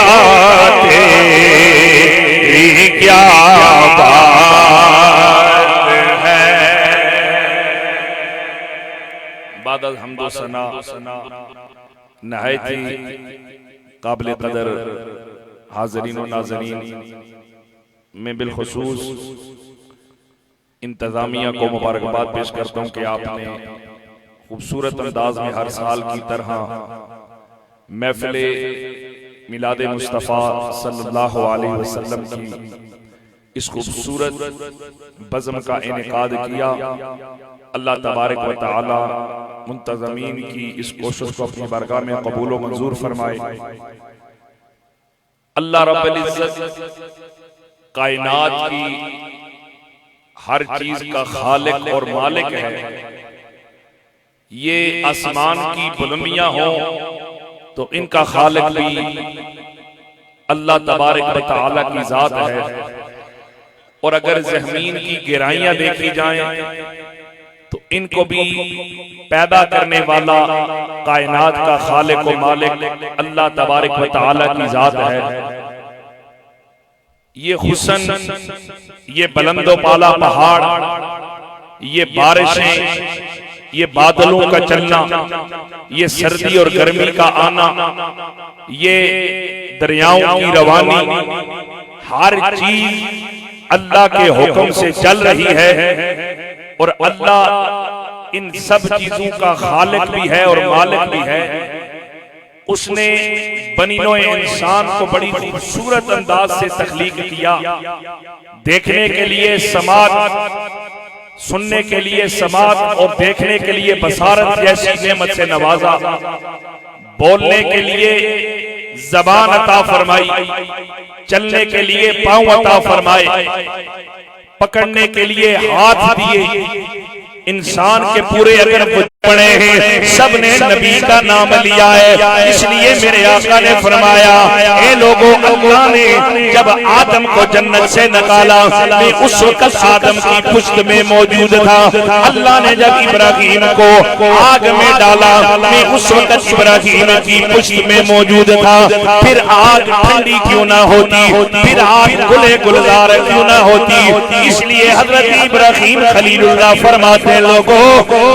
खुदा तेरी क्या बात है। बादल हमदो सना नहायती काबिल कदर हाज़रीन व नाज़रीन मैं बिलखुसूस इंतज़ामिया को मुबारकबाद पेश करता हूँ कि आपने खूबसूरत अंदाज में हर साल की तरह महफ़िले मिलाद मुस्तफ़ा सल्लल्लाहु अलैहि वसल्लम की इस खूबसूरत बज़म का इनेकाद किया। अल्लाह तबारक व तआला मुंतज़मीन की इस कोशिश को अपनी बारगाह में कबूल व मंजूर फरमाए। अल्लाह रब्बुल इज़्ज़त कायनात की हर चीज का खालिक और मालिक है। ये आसमान की बुलंदियां हो तो इनका खालिक भी अल्लाह तबारक व तआला की जात है, और अगर ज़मीन की गहराइयां देखी जाएं तो इनको भी पैदा करने वाला कायनात का खालिक व मालिक अल्लाह तबारक व तआला की जात है। ये हुस्न, ये बुलंदो पाला पहाड़, ये बारिशें, ये बादलों का चलना, ये सर्दी और गर्मी का आना, ये दरियाओं की रवानी, हर चीज अल्लाह के हुक्म से चल रही है। और अल्लाह इन सब चीजों का खालिक भी है और मालिक भी है। उसने बनीनो इंसान को बड़ी खूबसूरत अंदाज से तख्लीक किया, देखने के लिए समात, सुनने के लिए समात और देखने के लिए बसारत जैसी नेमत से नवाजा, बोलने के लिए जबान अता फरमाई, चलने के लिए पांव अता फरमाए, पकड़ने के लिए हाथ दिए। इंसान के पूरे अगर पड़े हैं सब ने नबी का नाम लिया है, इसलिए मेरे आका ने फरमाया, ए लोगों, अल्लाह ने जब आदम को जन्नत से निकाला मैं उस वक्त आदम की पुश्त में मौजूद था। अल्लाह ने जब इब्राहिम को आग में डाला मैं उस वक्त इब्राहिम की पुश्त में मौजूद था। फिर आग ठंडी क्यों ना होती, फिर आग गुले गुलजार क्यों ना होती। इसलिए हजरत इब्राहिम खलीलुल्लाह फरमाते हैं, लोगों,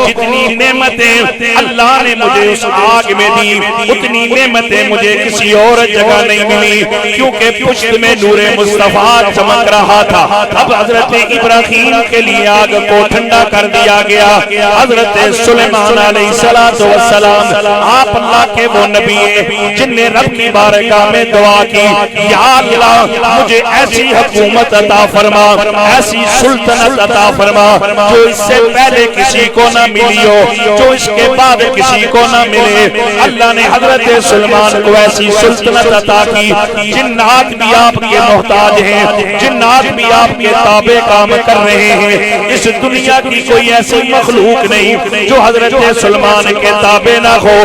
जितनी नेमतें अल्लाह ने मुझे उस आग में दी उतनी नेमतें मुझे किसी और जगह नहीं मिली, क्योंकि पुश्त में नूरे मुस्तफा चमक रहा था। अब हजरत इब्राहिम के लिए आग को ठंडा कर दिया गया। हजरत सुलेमान अलैहिस्सलातु वस्सलाम, आप अल्लाह के वो नबी हैं जिनने रब की बारगाह में दुआ की, या अल्लाह मुझे ऐसी हुकूमत अता फरमा, ऐसी सुल्तनत अता फरमा जो इससे पहले किसी को ना मिली हो, जो इसके बाद किसी को ना मिले। अल्लाह ने हजरत सुलेमान को ऐसी सुल्तनत अता की, जिन्नात भी आपके मोहताज हैं, जिन्नात भी आपके ताबे काम कर रहे हैं। इस दुनिया की कोई ऐसी मखलूक नहीं जो हजरत सुलेमान के ताबे ना हो।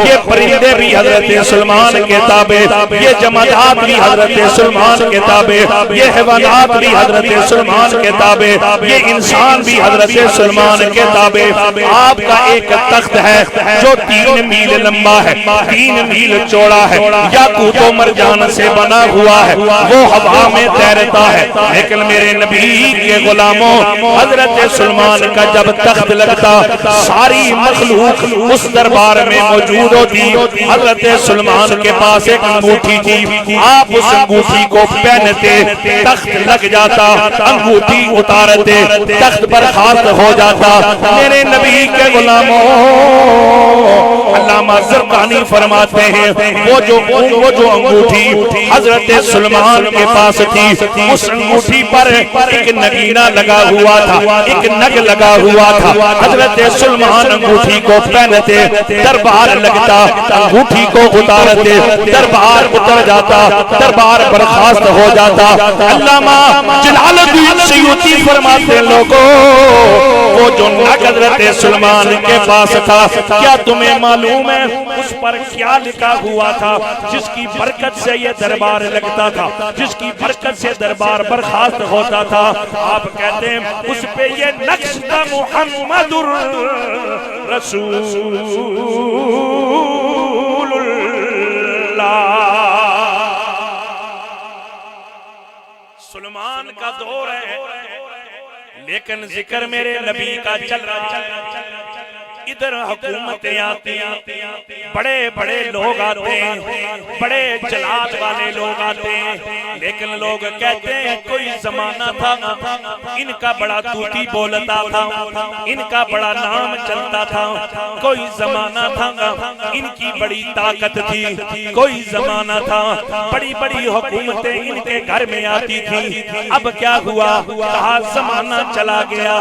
ये परिंदे भी हजरत सुलेमान के ताबे, ये जमादात भी हजरत सुलेमान के ताबे, ये हैवानात भी हजरत सुलेमान के ताबे, ये इंसान भी हजरत सुलेमान के ताबे। आपका एक तख्त है जो 3 मील लंबा है, 3 मील चौड़ा है, याकूत व मरजान से बना हुआ है, वो हवा में तैरता है। लेकिन मेरे नबी के गुलामों, हजरत सुलेमान का जब तख्त लगता सारी मखलूक उस दरबार में मौजूद होती। हजरत सुलेमान के पास एक अंगूठी थी, आप उस अंगूठी को पहनते तख्त लग जाता, अंगूठी उतारते तख्त बर्खास्त हो जाता। मेरे नबी के गुलामों, अल्लामा ज़रक़ानी फरमाते हैं, वो जो अंगूठी हजरत सुलेमान के पास थी, उस अंगूठी पर एक नगीना लगा हुआ था, एक नग लगा हुआ था। हजरत सुलेमान अंगूठी को पहनते दरबार लगता, अंगूठी को उतारते दरबार उतर जाता, दरबार बर्खास्त हो जाता। अल्लामा जलालुद्दीन सयूती फरमाते, लोगों, वो जो नग हजरत सुलेमान के पास था, क्या तुम्हें मालूम है उस पर क्या लिखा हुआ था? जिसकी बरकत से ये दरबार लगता था, जिसकी बरकत से दरबार बर्खास्त होता था। आप कहते हैं उस पे ये नक्श था, मुहम्मदुर रसूलुल्लाह। लेकिन जिक्र मेरे नबी का चल रहा है, इधर हुकूमतें आती, बड़े बड़े लोग आते हैं, बड़े जलाल वाले लोग आते हैं, लेकिन लोग कहते हैं कोई जमाना था इनका बड़ा तूती बोलता था, इनका बड़ा नाम चलता था, कोई जमाना था इनकी बड़ी ताकत थी, कोई जमाना था बड़ी बड़ी हुकूमतें इनके घर में आती थी। अब क्या हुआ, कहा जमाना चला गया,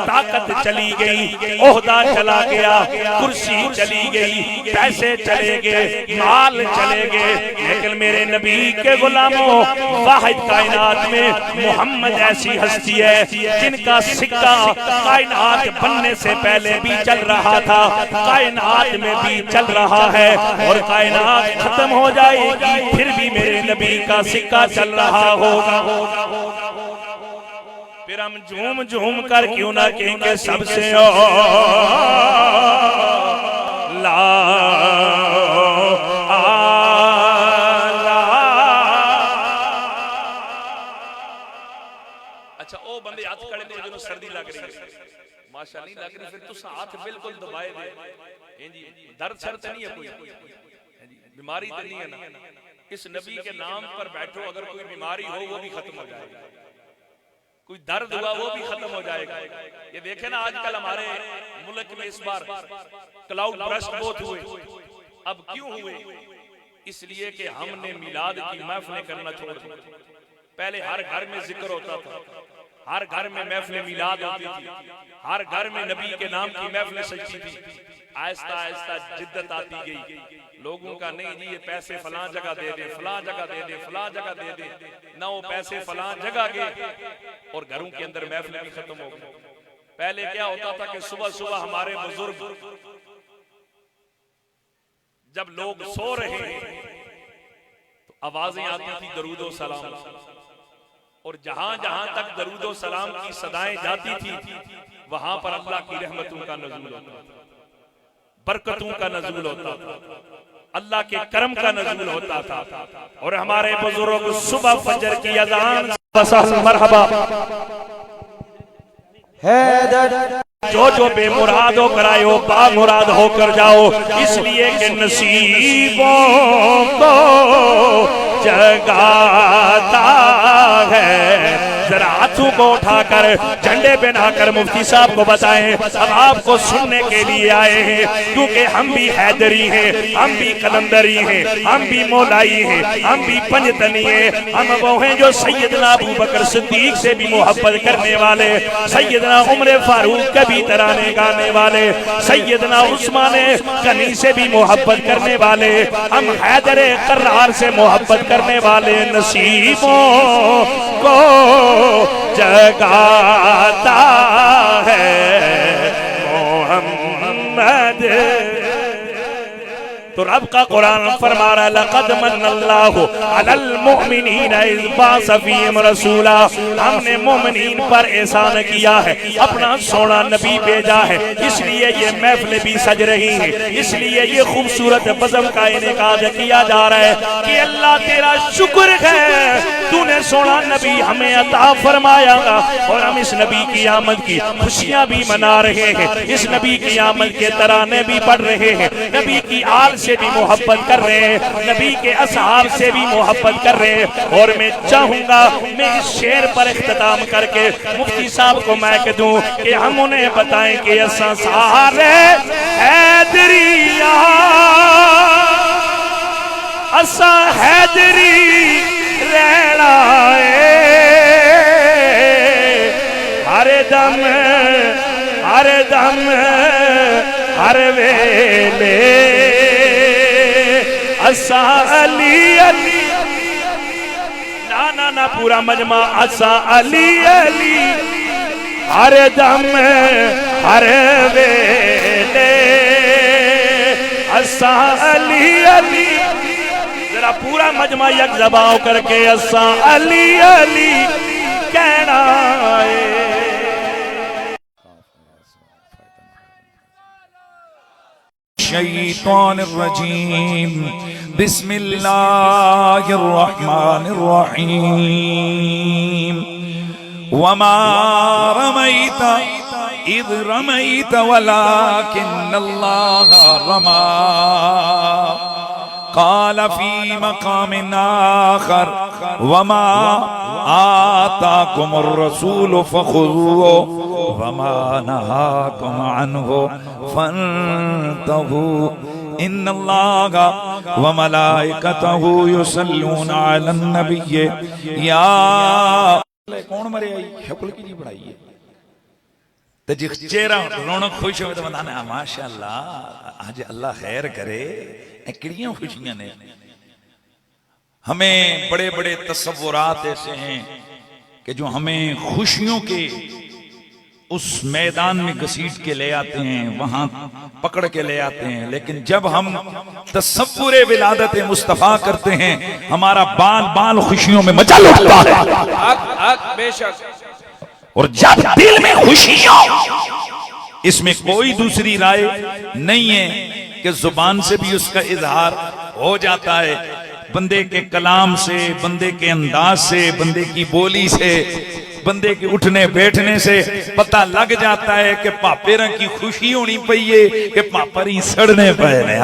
ताकत चली गई, ओहदा चला गया, कुर्सी चली गई, पैसे चले गए, माल चले गए, लेकिन मेरे नबी के गुलामों वाहिद कायनात में मोहम्मद ऐसी हस्ती है जिनका सिक्का कायनात बनने से पहले भी चल रहा था, कायनात में भी चल रहा है, और कायनात खत्म हो जाएगी फिर भी मेरे नबी का सिक्का चल रहा होगा। फिर हम झूम झूम कर क्यों ना कहेंगे सबसे ला अच्छा ओ बंदे हाथ खड़े ने जो सर्दी लग रही है, माशा नहीं लग रही, फिर तुस हाथ बिल्कुल दबाए दे जी, दर्द सर तो नहीं है, कोई बीमारी तो नहीं है ना, इस नबी के नाम पर बैठो, अगर कोई बीमारी हो वो भी खत्म हो जाएगा, कोई दर्द हुआ वो भी खत्म हो जाएगा। ये देखे ना आजकल हमारे मुल्क में इस बार क्लाउड बर्स्ट बहुत हुए, अब क्यों हुए, इसलिए कि हमने मिलाद की महफिलें करना छोड़ दी। पहले हर घर में जिक्र होता था, हर घर में महफिल मिलाद होती थी, हर घर में नबी के नाम की महफिलें सजती थी। आहिस्ता आहिस्ता जिद्दत आती गई, लोगों का नहीं जी ये पैसे फलां जगह दे दे, फलां जगह दे दे, फलां जगह दे दे, ना वो पैसे फलां जगह गए और घरों के अंदर महफिल भी खत्म हो गई। पहले क्या होता था कि सुबह सुबह हमारे बुजुर्ग जब लोग सो रहे हैं तो आवाजें आती थी दरूदो सलाम, और जहां जहां तक दरूदो सलाम की सदाएं जाती थी वहां पर अल्लाह की रहमतों का नज़ूल होता था, बरकतों का नज़ूल होता था, अल्लाह के करम का नज़ूल होता था। और हमारे बुजुर्ग सुबह फजर की अज़ान मरहबा हैदर, जो जो बेमुराद हो करायो बामुराद होकर जाओ, इसलिए कि नसीबों को जगाता है। जरा हाथों को उठाकर झंडे बनाकर मुफ्ती साहब को बताएं, अब आपको सुनने के लिए आए हैं, क्योंकि हम भी हैदरी हैं, हम भी कलंदरी हैं, हम भी मौलाई हैं, हम भी पंजतनी हैं, हम वो हैं जो सैयदना अबू बकर सिद्दीक से भी मोहब्बत करने वाले, सैयदना उमर फारूक के भी तराने गाने वाले, सैयदना उस्मान गनी से भी मोहब्बत करने वाले, हम हैदर कर्रार से मोहब्बत करने वाले। नसीबों को जगाता है मोहम्मद। तो रब का कुरान फरमा रहा है लक़द मन्नल्लाहु अलल मुमिनीना इज़ बअस फ़ीहिम रसूला, हमने मोमिनीन पर एहसान किया है, अपना सोना नबी भेजा है, इसलिए ये महफिल भी सज रही है, इसलिए ये खूबसूरत बज़म का इनेकाद किया जा रहा है कि अल्लाह तेरा शुक्र है तूने सोना नबी हमें अता फरमाया, और हम इस नबी की आमद की खुशियां भी मना रहे हैं, इस नबी की आमद के तराने भी पढ़ रहे हैं, नबी की आल से भी मोहब्बत कर रहे हैं, नबी के असहाब से भी मोहब्बत कर रहे हैं। और मैं चाहूंगा मैं इस शेर पर इख्तिताम करके मुफ्ती साहब को मैं कह दूं कि हम उन्हें बताएं कि असा सारे हैदरिया, असा हैदरी रहना हर दम हर दम हर वेले, असा अली अली, ना ना ना पूरा मजमा, असा अली अली हर दम हर वेले, असा अली अली, जरा पूरा मजमा यक जबाओ करके असा अली अली कहना है। शैतानिर रजीम, बिस्मिल्लाहिर रहमानिर रहीम। वमा रमैत इद रमैत वलाकिन्नल्लाह रमा। क़ाल फ़ी मक़ामिन आख़र वमा आताकुमुर रसूल फ़ख़ुज़ूहु वमा नहाकुम अन्हु फ़न्तहू इन्नल्लाहा व मलाइकतहु युसल्लूना अलन नबिय्य या। कौन मरे आई शक्ल की नहीं बढ़ाई है तो जिस चेहरा रौनक खुश हो तो बताना माशाअल्लाह आज अल्लाह खैर करे। किड़ियां खुशियां ने। हमें बड़े बड़े तसव्वुरात ऐसे हैं कि जो हमें खुशियों के उस मैदान में घसीट के ले आते हैं, वहां पकड़ के ले आते हैं, लेकिन जब हम तसव्वुरे विलादत मुस्तफा करते हैं हमारा बाल बाल खुशियों में मचल उठता है। बेशक। और जब दिल में खुशियां, इसमें कोई दूसरी राय नहीं है कि जुबान से भी उसका इजहार हो जाता है, बंदे के कलाम से, बंदे के अंदाज से, बंदे की बोली से, बंदे के उठने बैठने से पता लग जाता है कि पापेरा की खुशी होनी पई कि पापर ही सड़ने पे।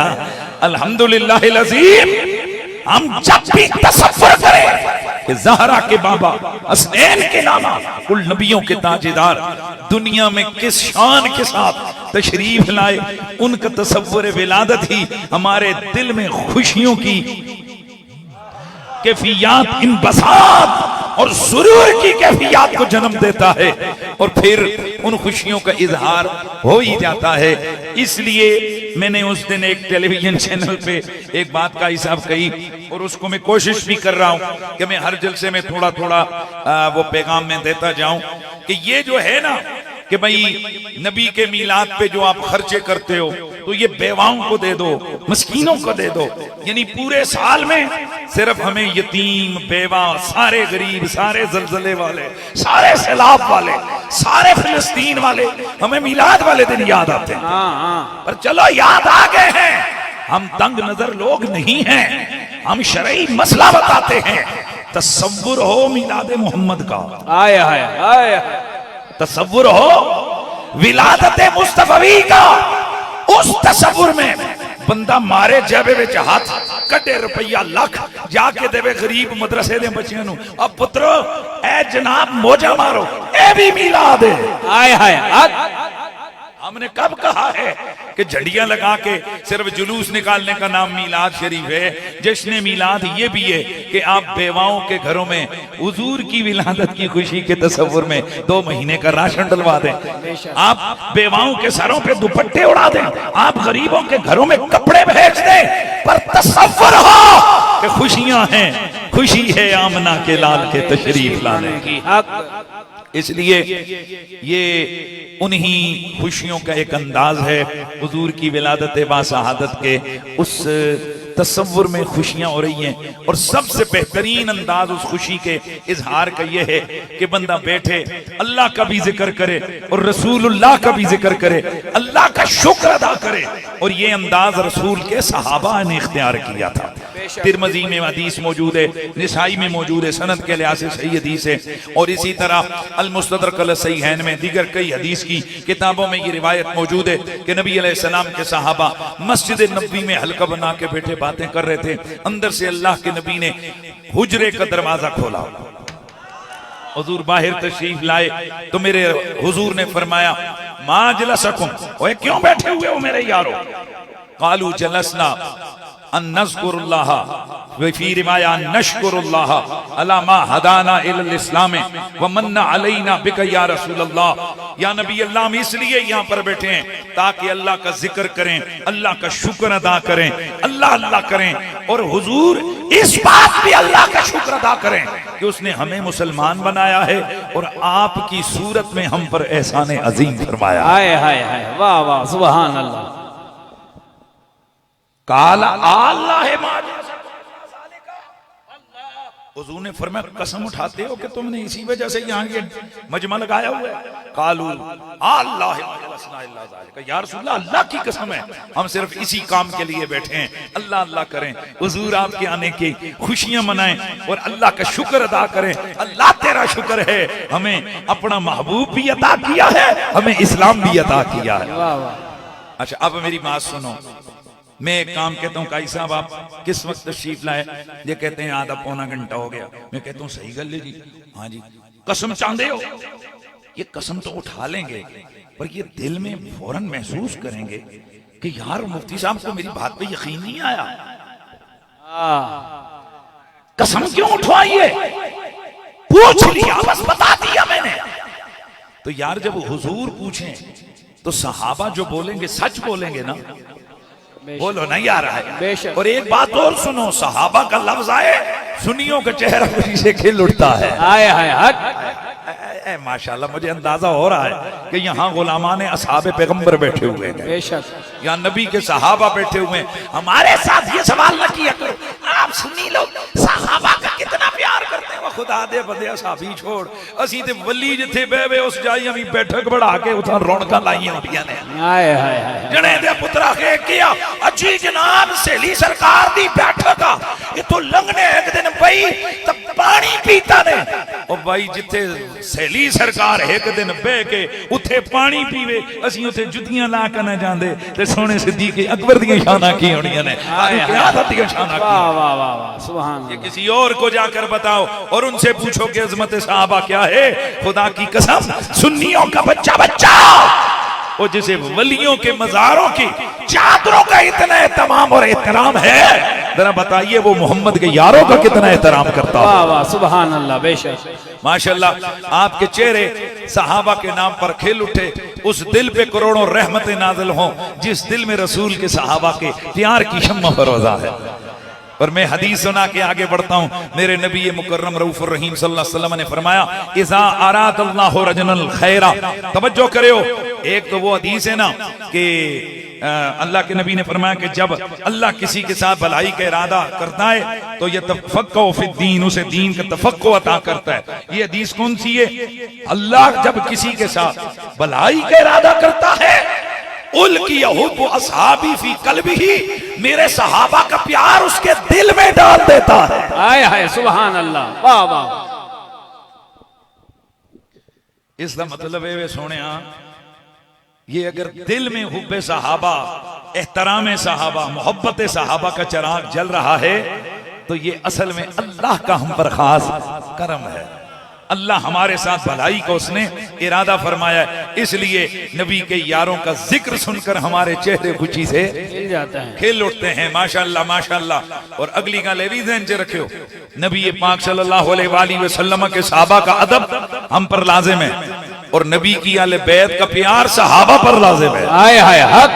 अल्हम्दुलिल्लाह अज़ीम। हम जब भी तसव्वुर करें कि ज़हरा के बाबा, हसनैन के नाना, कुल नबियों के ताजेदार दुनिया में किस शान के साथ तशरीफ लाए, उनका तसव्वुर विलादत ही हमारे दिल में खुशियों की कैफियत, इन बसात और सुरूर की कैफियत को जन्म देता है और फिर उन खुशियों का इजहार हो ही जाता है। इसलिए मैंने उस दिन एक टेलीविजन चैनल पे एक बात का हिसाब कही और उसको मैं कोशिश भी कर रहा हूं कि मैं हर जलसे में थोड़ा थोड़ा वो पैगाम में देता जाऊं कि ये जो है ना कि भाई नबी के मीलाद पे जो आप खर्चे करते हो तो ये बेवाओं को दे दो, मस्कीनों को दे दो, यानी पूरे साल में सिर्फ हमें यतीम, बेवा, सारे गरीब, सारे जलजले वाले, सारे सैलाब वाले, सारे फिलिस्तीन वाले हमें मीलाद वाले दिन याद आते हैं। पर चलो याद आ गए हैं, हम तंग नजर लोग नहीं हैं, हम शरई मसला बताते हैं। तसव्वुर हो मीलाद मोहम्मद का, आया आया आया, तसव्वुर हो विलादत मुस्तफवी का। उस तसव्वुर में बंदा मारे जेबे विच हाथ कटे रुपया लाख जाके देवे गरीब मदरसे दे बच्चियां नू, अब पुत्रो ए जनाब मौजा मारो, ए भी मिलाद है। आया आया। हमने कब कहा है कि झंडियां लगा के सिर्फ जुलूस निकालने का नाम मीलाद शरीफ है? जश्न मीलाद ये भी है कि आप बेवाओं के घरों में हुजूर की विलादत की खुशी के तसव्वुर में 2 महीने का राशन डलवा दें, आप बेवाओं के सरों पे दुपट्टे उड़ा दें, आप गरीबों के घरों में कपड़े भेज दें, पर तसव्वुर हो कि खुशियां हैं, खुशी है आमना के लाल के तशरीफ लाने की। इसलिए ये उन्हीं खुशियों का एक अंदाज है, हुजूर की विलादत बासहादत के उस तसव्वुर में खुशियां हो रही हैं। और सबसे बेहतरीन अंदाज उस खुशी के इजहार का यह है कि बंदा बैठे अल्लाह का भी जिक्र करे और रसूलुल्लाह का भी जिक्र करे, अल्लाह का शुक्र अदा करे। और ये अंदाज रसूल के सहाबा ने इख्तियार किया था। तिरमिज़ी में हदीस मौजूद है, निसाई में मौजूद है, सनद के लिहाज से सही हदीस है। और इसी तरह अल मुस्तदरक अल सहीहैन में दीगर कई हदीस की किताबों में ये रिवायत मौजूद है कि नबी अलैहिस्सलाम के सहाबा मस्जिद नबवी में हल्का बना के बैठे बातें कर रहे थे। अंदर से अल्लाह के नबी ने हुजरे का दरवाजा खोला, हुजूर बाहर तशरीफ लाए तो मेरे हुजूर ने फरमाया मा जलसकुम, ओए क्यों बैठे हुए हो मेरे यारो? कालू जलसना अन नज़कुरुल्लाह व फी रिवाया नशकुरुल्लाह अला मा हदाना इलल इस्लाम व मन्ना अलैना बिका या रसूलल्लाह। या नबी अल्लाह, हम इसलिए यहाँ पर बैठे हैं ताकि अल्लाह का जिक्र करें, अल्लाह का शुक्र अदा करें, अल्लाह अल्लाह करें। और हुजूर इस बात भी अल्लाह का शुक्र अदा करें कि उसने हमें मुसलमान बनाया है और आपकी सूरत में हम पर एहसान अजीम फरमाया। हाय हाय हाय, वाह वाह, सुभान अल्लाह। काला अल्लाह हुजूर ने फरमाया कसम उठाते हो कि तुमने इसी वजह से यहाँ ये मजमा लगाया हुआ है? कालू अल्लाह, या रसूलल्लाह अल्लाह की कसम है हम सिर्फ इसी काम के लिए बैठे हैं, अल्लाह अल्लाह करें, हुजूर आपके आने की खुशियां मनाएं और अल्लाह का शुक्र अदा करें। अल्लाह तेरा शुक्र है हमें अपना महबूब भी अता किया है, हमें इस्लाम भी अता किया है। वाह वाह। अच्छा अब मेरी बात सुनो, मैं एक काम कहता हूँ काई साहब आप किस वक्त तशरीफ लाए? ये कहते हैं आधा पौना घंटा हो गया। मैं कहता हूँ सही गल है जी, हाँ जी। कसम चाहते हो? ये कसम तो उठा लेंगे पर ये दिल में फौरन महसूस करेंगे कि यार मुफ्ती साहब को मेरी बात पे यकीन नहीं आया। कसम क्यों उठवाई है? पूछ लिया, बस बता दिया मैंने। तो यार जब हुजूर पूछें तो सहाबा जो बोलेंगे सच बोलेंगे ना? बोलो नहीं आ रहा है। बेशक। और एक बात और सुनो, सहाबा का लफ्ज आए सुन्नियों का चेहरा खुशी से खिल उठता है। आए हाय हक। माशाल्लाह मुझे अंदाजा हो रहा है कि यहाँ गुलामान असहाबे पैगंबर बैठे हुए हैं, बेशक यहाँ नबी के सहाबा बैठे हुए हैं। हमारे साथ ये सवाल न किया करो आप सुन्नी लोग सहाबा का कितना प्यार करते हैं। वो खुदा दे बंदे साहबी छोड़, असी ते वली जिथे बहवे उस जाई अभी बैठक बढ़ा के उथा रौनकां लाईयां होंदियां ने। आए हाय हाय। जने दे पुत्रा के किया अच्छी जनाब सहेली सरकार दी बैठक आ, इतो लंघने एक दिन बई तो पानी पीता ने। ओ भाई जिथे सहेली सरकार एक दिन बह के उथे पानी पीवे, असी उथे जुतियां ला के न जांदे ते सोने सिद्दीक अकबर दी शाना की होनियां ने, क़यादत दी शाना की। वाह वाह वाह वाह सुभान ये अल्लाह। किसी और को जाकर बताओ और उनसे पूछो कि अजमत सहाबा क्या है। खुदा की कसम सुन्नियों का बच्चा बच्चा वो जिसे वलियों के मजारों की चादरों का इतना एहतमाम और एहतराम है, जरा बताइए वो मोहम्मद के यारों का कितना एहतराम करता है। वाह वाह सुभान अल्लाह। बेशक माशाल्लाह आपके चेहरे सहाबा के नाम पर खिल उठे, उस दिल पे करोड़ों रहमतें नाज़िल हों जिस दिल में रसूल के सहाबा के प्यार की शम्मा फरोजा है। और मैं हदीस सुना के आगे बढ़ता हूँ। मेरे नबी मुकर्रम रऊफुर रहीम सल्लल्लाहु अलैहि वसल्लम ने फरमाया इज़ा अरादल्लाहु रजलन खैरा, तवज्जो करो। एक तो वो हदीस है ना कि अल्लाह के नबी ने फरमाया कि जब अल्लाह किसी के साथ भलाई का इरादा करता है तो ये तफक्को फिद दीन, उसे दीन का तफक्को अता करता है। ये हदीस कौन सी है? अल्लाह जब किसी के साथ भलाई का इरादा करता है उल की हुब्बु असहाबी फी कल्बिही, मेरे सहाबा का प्यार उसके दिल में डाल देता है। आए हाय सुभान अल्लाह। वाह वाह। इसका मतलब है वे सोने ये अगर दिल में हुब्बे सहाबा, एहतराम सहाबा, मोहब्बत सहाबा का चिराग जल रहा है तो ये असल में अल्लाह का हम पर खास करम है। अल्लाह हमारे साथ भलाई का उसने इरादा फरमाया, इसलिए नबी के यारों का जिक्र सुनकर हमारे चेहरे खुशी से मिल जाता है, खिल उठते हैं। माशाअल्लाह माशाअल्लाह। और अगली गाल भी ध्यान से रखियो, नबी पाक सल्लल्लाहु अलैहि वसल्लम के सहाबा का अदब हम पर लाजिम है और नबी की आले बैत का प्यार सहाबा पर लाजिम है। आए हाय हक।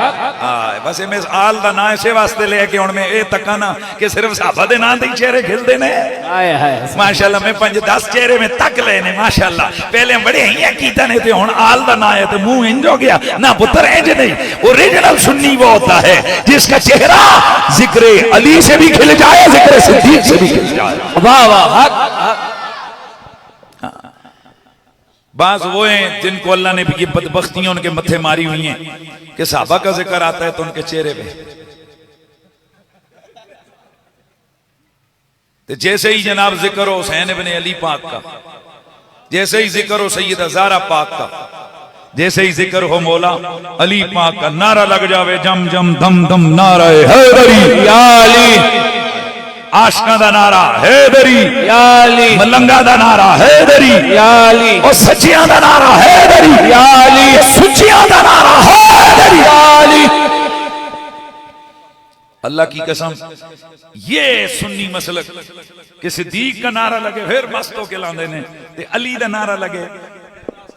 बस मैं आल दा ना इसे वास्ते लेके हुण मैं ए तक्का ना कि सिर्फ सहाबा दे नाम दे चेहरे खिलदे ने। आए हाय माशाअल्लाह मैं 5-10 चेहरे में तक ले ने माशाअल्लाह। पहले बड़े हियां कीता ने ते हुण आल दा ना है तो मुंह इंज हो गया ना पुत्र इंज नहीं। ओरिजिनल सुन्नी वो होता है जिसका चेहरा जिक्र अली से भी खिल जाए, जिक्र सिद्दीक से भी खिल जाए। वाह वाह हक। बाज वो हैं जिनको अल्लाह ने भी ये बदबख्तियां उनके मत्थे मारी हुई हैं कि सहाबा का जिक्र आता है तो उनके चेहरे पे तो जैसे ही जनाब जिक्र हो हुसैन इब्न अली पाक का, जैसे ही जिक्र हो सैयदा ज़हरा पाक का, जैसे ही जिक्र हो मौला अली पाक का, नारा लग जावे जम जम दम दम नारा हैदरी या अली। आशका दा नारा हैदरी या अली, मलंगा दा नारा हैदरी या अली, और सच्चियां दा नारा हैदरी या अली, सुच्चियां दा नारा हैदरी या अली। अल्लाह की कसम ये सुन्नी मसलक कि सिद्दीक का नारा लगे फिर मस्तों के लांदे ने ते अली दा नारा लगे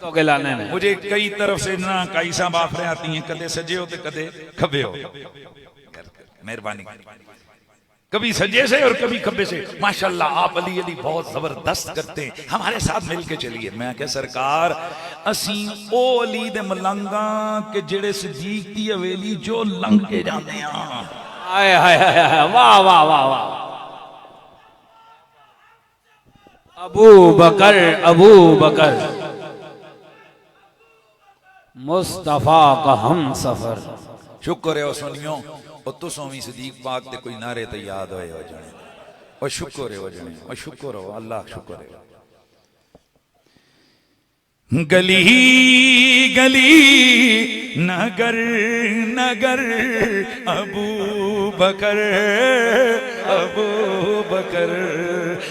तो के लाने में। मुझे कई तरफ से ना कई सा बाफरे आती हैं, कदे सजे हो तो कदे खबे हो। मेहरबानी, कभी सजे से और कभी खब्बे से। माशाल्लाह आप अली अली बहुत जबरदस्त करते हैं, हमारे साथ मिलके चलिए। मैं क्या सरकार असी ओ अली दे मलंगा के जेड़े सिद्दीक दी हवेली जो लंघ के जाते हैं। आए हाय हाय वाह वाह वाह वाह। अबू बकर मुस्तफा का हम सफर। शुक्र है ओ सुनियो ओ तुसों भी सदीक पाक ते कोई नारे ते याद होए हो जने ओ शुक्र है ओ जने ओ शुक्र हो अल्लाह शुक्र है। गली गली नगर नगर अबू बकर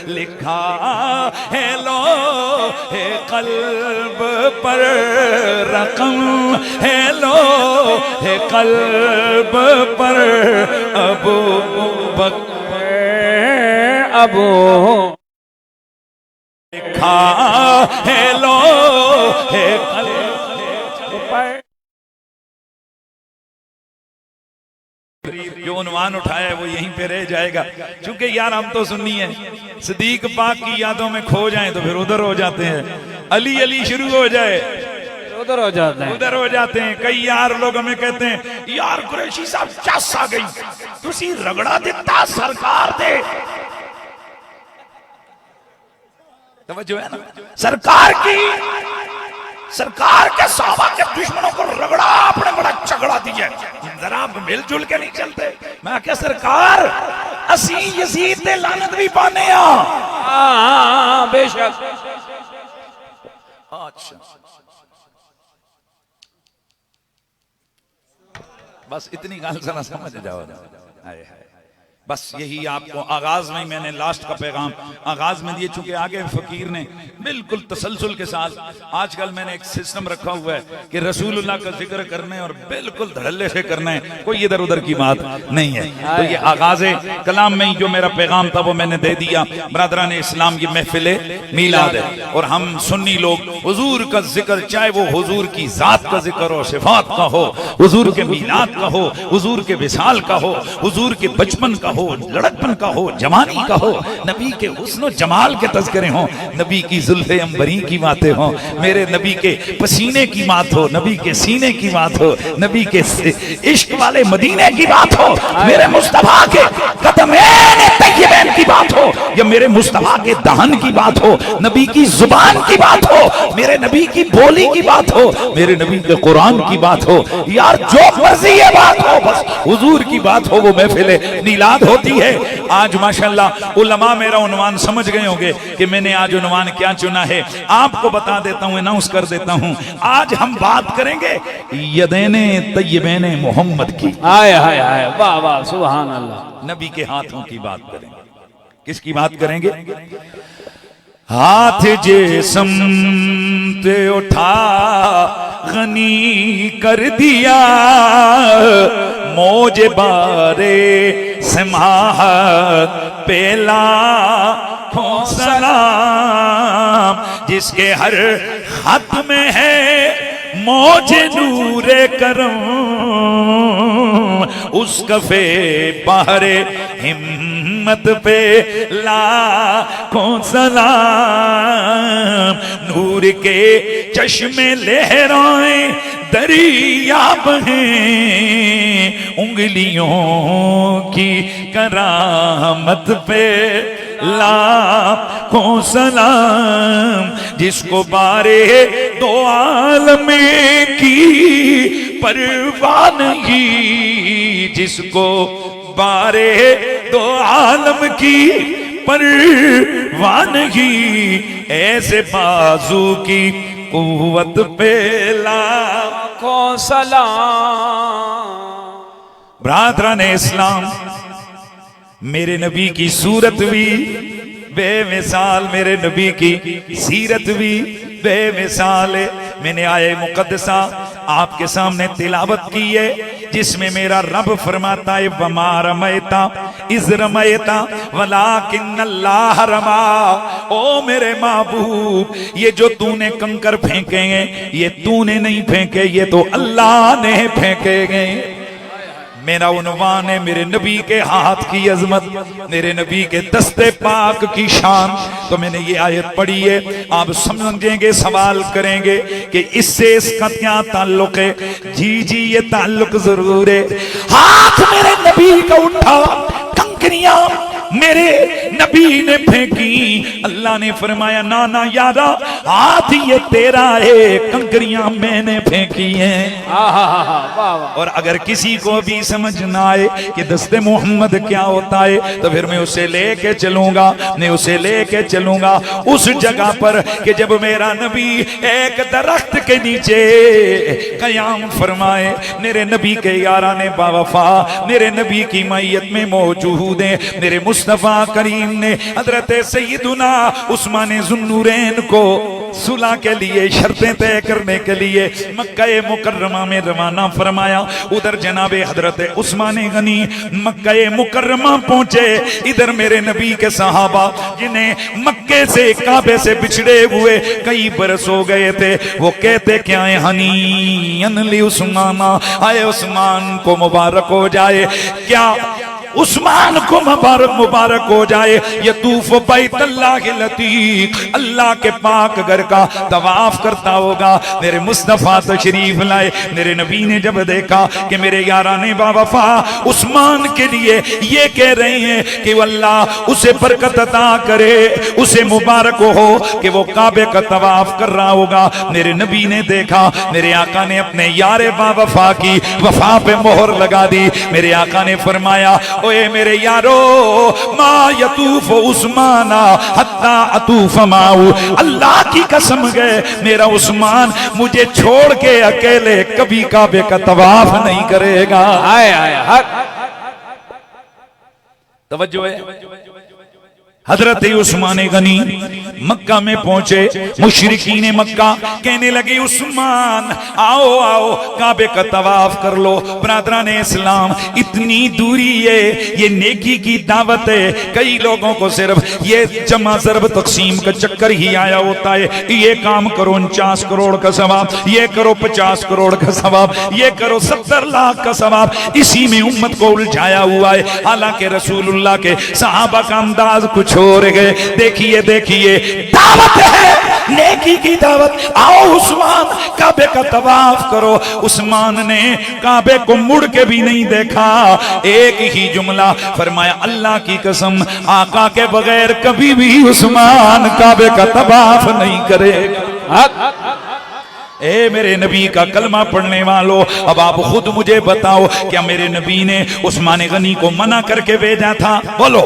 लिखा है लो है कल्ब पर रकम है लो है कल्ब पर अबू बकर लिखा है लो है जो उन्वान उठाया है वो यहीं पे रह जाएगा। क्योंकि यार हम तो सुन्नी है, सदीक पाक की यादों में खो जाएं तो फिर उधर हो जाते हैं। अली अली शुरू हो जाए उधर हो जाते हैं। कई यार लोग हमें कहते हैं यार कुरैशी साहब चस आ गई तुसी रगड़ा दिता सरकार दे। तवज्जो है ना, सरकार के सहाबा के दुश्मनों को रगड़ा आपने बड़ा झगड़ा दिया, जरा आप मिलजुल के नहीं चलते। मैं क्या सरकार असी यजीद दे लानत भी पाने बेशक। अच्छा बस इतनी गाल जरा समझ जाओ। बस यही आपको आगाज में मैंने लास्ट का पैगाम आगाज में दिए। चूंकि आगे फकीर ने बिल्कुल तसलसल के साथ आजकल मैंने एक सिस्टम रखा हुआ है कि रसूलुल्लाह का जिक्र करने और बिल्कुल धड़ल्ले से करना है, कोई इधर उधर की बात नहीं है। तो ये आगाज कलाम में ही जो मेरा पैगाम था वो मैंने दे दिया। बरादरान इस्लाम की महफिल मीलाद है और हम सुन्नी लोग हुजूर का जिक्र, चाहे वो हुजूर की जात का जिक्र हो, सिफात का हो, हुजूर के मीलाद का हो, हुजूर के विसाल का हो, हुजूर के बचपन का हो, लड़कपन का हो, जवानी का हो, नबी के हुस्न जमाल के तज़किरे हो, नबी की जुल्फ़े अंबरी की बातें हो, मेरे नबी के पसीने की बात हो, नबी के सीने की बात हो, नबी के इश्क वाले मदीने की बात हो, मेरे मुस्तफा के कदमैन तय्यबैन की बात हो, या मेरे मुस्तफा के दहन की बात हो, नबी की जुबान की बात हो, मेरे नबी की बोली की बात हो, मेरे नबी के कुरान की बात हो, यार जो मर्जी ये बात हो, बस हुजूर की बात हो, वो महफिल मीलाद होती है। आज माशाल्लाह उलमा मेरा उन्वान समझ गए होंगे कि मैंने आज उन्वान क्या चुना है। आपको बता देता हूं, अनाउंस कर देता हूं, आज हम बात करेंगे यदैने तय्यबैने मोहम्मद की। हाय हाय हाय, वाह वाह, सुभान अल्लाह। नबी के हाथों की बात करेंगे। किसकी बात करेंगे? हाथ जे समते उठा गनी कर दिया, मोजे बारे समाहत पेला खो सलाम, जिसके हर खत में है मौजे नूरे करम, उस कफे बहरे हिम्मत पे लाखों सलाम, नूर के चश्मे लहराएं दरिया बहें, उंगलियों की करामत पे लाखों सलाम, जिसको बारे दो आलम की परवाह नहीं, जिसको बारे दो आलम की परवाह नहीं, ऐसे बाजू की कुव्वत पे लाखों सलाम। ब्रादरान इस्लाम, मेरे नबी की सूरत भी बेमिसाल, मेरे नबी की सीरत भी बेमिसाल है। मैंने आये मुकद्दसा आपके सामने तिलावत की है, जिसमें मेरा रब फरमाता है वमा रमैता इज़ रमैता वलाकिन्नल्लाह रमा। ओ मेरे महबूब, ये जो तूने कंकर फेंके हैं ये तूने नहीं फेंके, ये तो अल्लाह ने फेंके गए। मेरा उन्वान है मेरे नबी के हाथ की अजमत, मेरे नबी के दस्ते पाक की शान। तो मैंने ये आयत पढ़ी है, आप समझेंगे, सवाल करेंगे कि इससे इसका क्या ताल्लुक है। जी जी ये ताल्लुक जरूर है। हाथ मेरे नबी का उठा, कंकरियां मेरे नबी ने फेंकी। अल्लाह ने फरमाया ना ना यारा, हाथ ये तेरा है, कंकरियां मैंने फेंकी हैं। और अगर किसी को भी समझ ना आए कि दस्ते मोहम्मद क्या होता है, तो फिर मैं उसे लेके चलूंगा, मैं उसे लेके चलूंगा उस जगह पर कि जब मेरा नबी एक दरख्त के नीचे कयाम फरमाए, मेरे नबी के यारा ने बावफा मेरे नबी की मैयत में मौजूद है। मेरे मुस्तफा करीम ने हजरत सैयदुना उस्मान ज़ुन्नूरैन को सुलह के लिए, शर्तें तय करने के लिए मक्का मुकर्रमा में रवाना फरमाया। उधर जनाबे हजरत उस्मान गनी मक्का मुकर्रमा पहुंचे। इधर मेरे नबी के सहाबा जिन्हें मक्के से काबे से बिछड़े हुए कई बरस हो गए थे, वो कहते क्या है, हनी अनली उस्माना, आए उस्मान को मुबारक हो जाए, क्या उस्मान को मुबारक हो जाए। यतूफ बैतुल्लाह लतीफ, अल्लाह के पाक घर का तवाफ करता होगा। मेरे मुस्तफा तशरीफ लाए। मेरे नबी ने जब देखा कि मेरे याराने बावफा उस्मान के लिए ये कह रहे हैं कि अल्लाह उसे बरकत अता करे, उसे मुबारक हो कि वो काबे का तवाफ कर रहा होगा। मेरे नबी ने देखा, मेरे आका ने अपने यारे बावफा की वफा पे मोहर लगा दी। मेरे आका ने फरमाया, ओए मेरे यारो, मा यतूफ उस्माना हत्ता अतूफ माऊ, अल्लाह की कसम गए मेरा उस्मान मुझे छोड़ के अकेले कभी काबे का तवाफ नहीं करेगा। आए आए तवज्जो है। हजरत उस्मान गनी मक्का में पहुंचे। मुशरिकीन मक्का कहने लगे, उस्मान आओ आओ काबे का तवाफ कर लो। ब्रादरान इस्लाम, इतनी दूरी है, ये नेकी की दावत है। कई लोगों को सिर्फ ये जमा ज़रब तकसीम का चक्कर ही आया होता है। ये काम करो 49 करोड़ का सवाब, ये करो 50 करोड़ का सवाब, ये करो 70 लाख का सवाब, इसी में उम्मत को उलझाया हुआ है। हालांकि रसूलुल्लाह के सहाबा का अंदाज कुछ छोड़ गए। देखिए देखिए, दावत है, नेकी की दावत, आओ उस्मान काबे का तवाफ करो। उस्मान ने काबे को मुड़ के भी नहीं देखा, एक ही जुमला फरमाया, अल्लाह की कसम आका के बगैर कभी भी उस्मान काबे का तवाफ नहीं करेगा। ए मेरे नबी का कलमा पढ़ने वालों, अब आप खुद मुझे बताओ, क्या मेरे नबी ने उस्मान गनी को मना करके भेजा था? बोलो,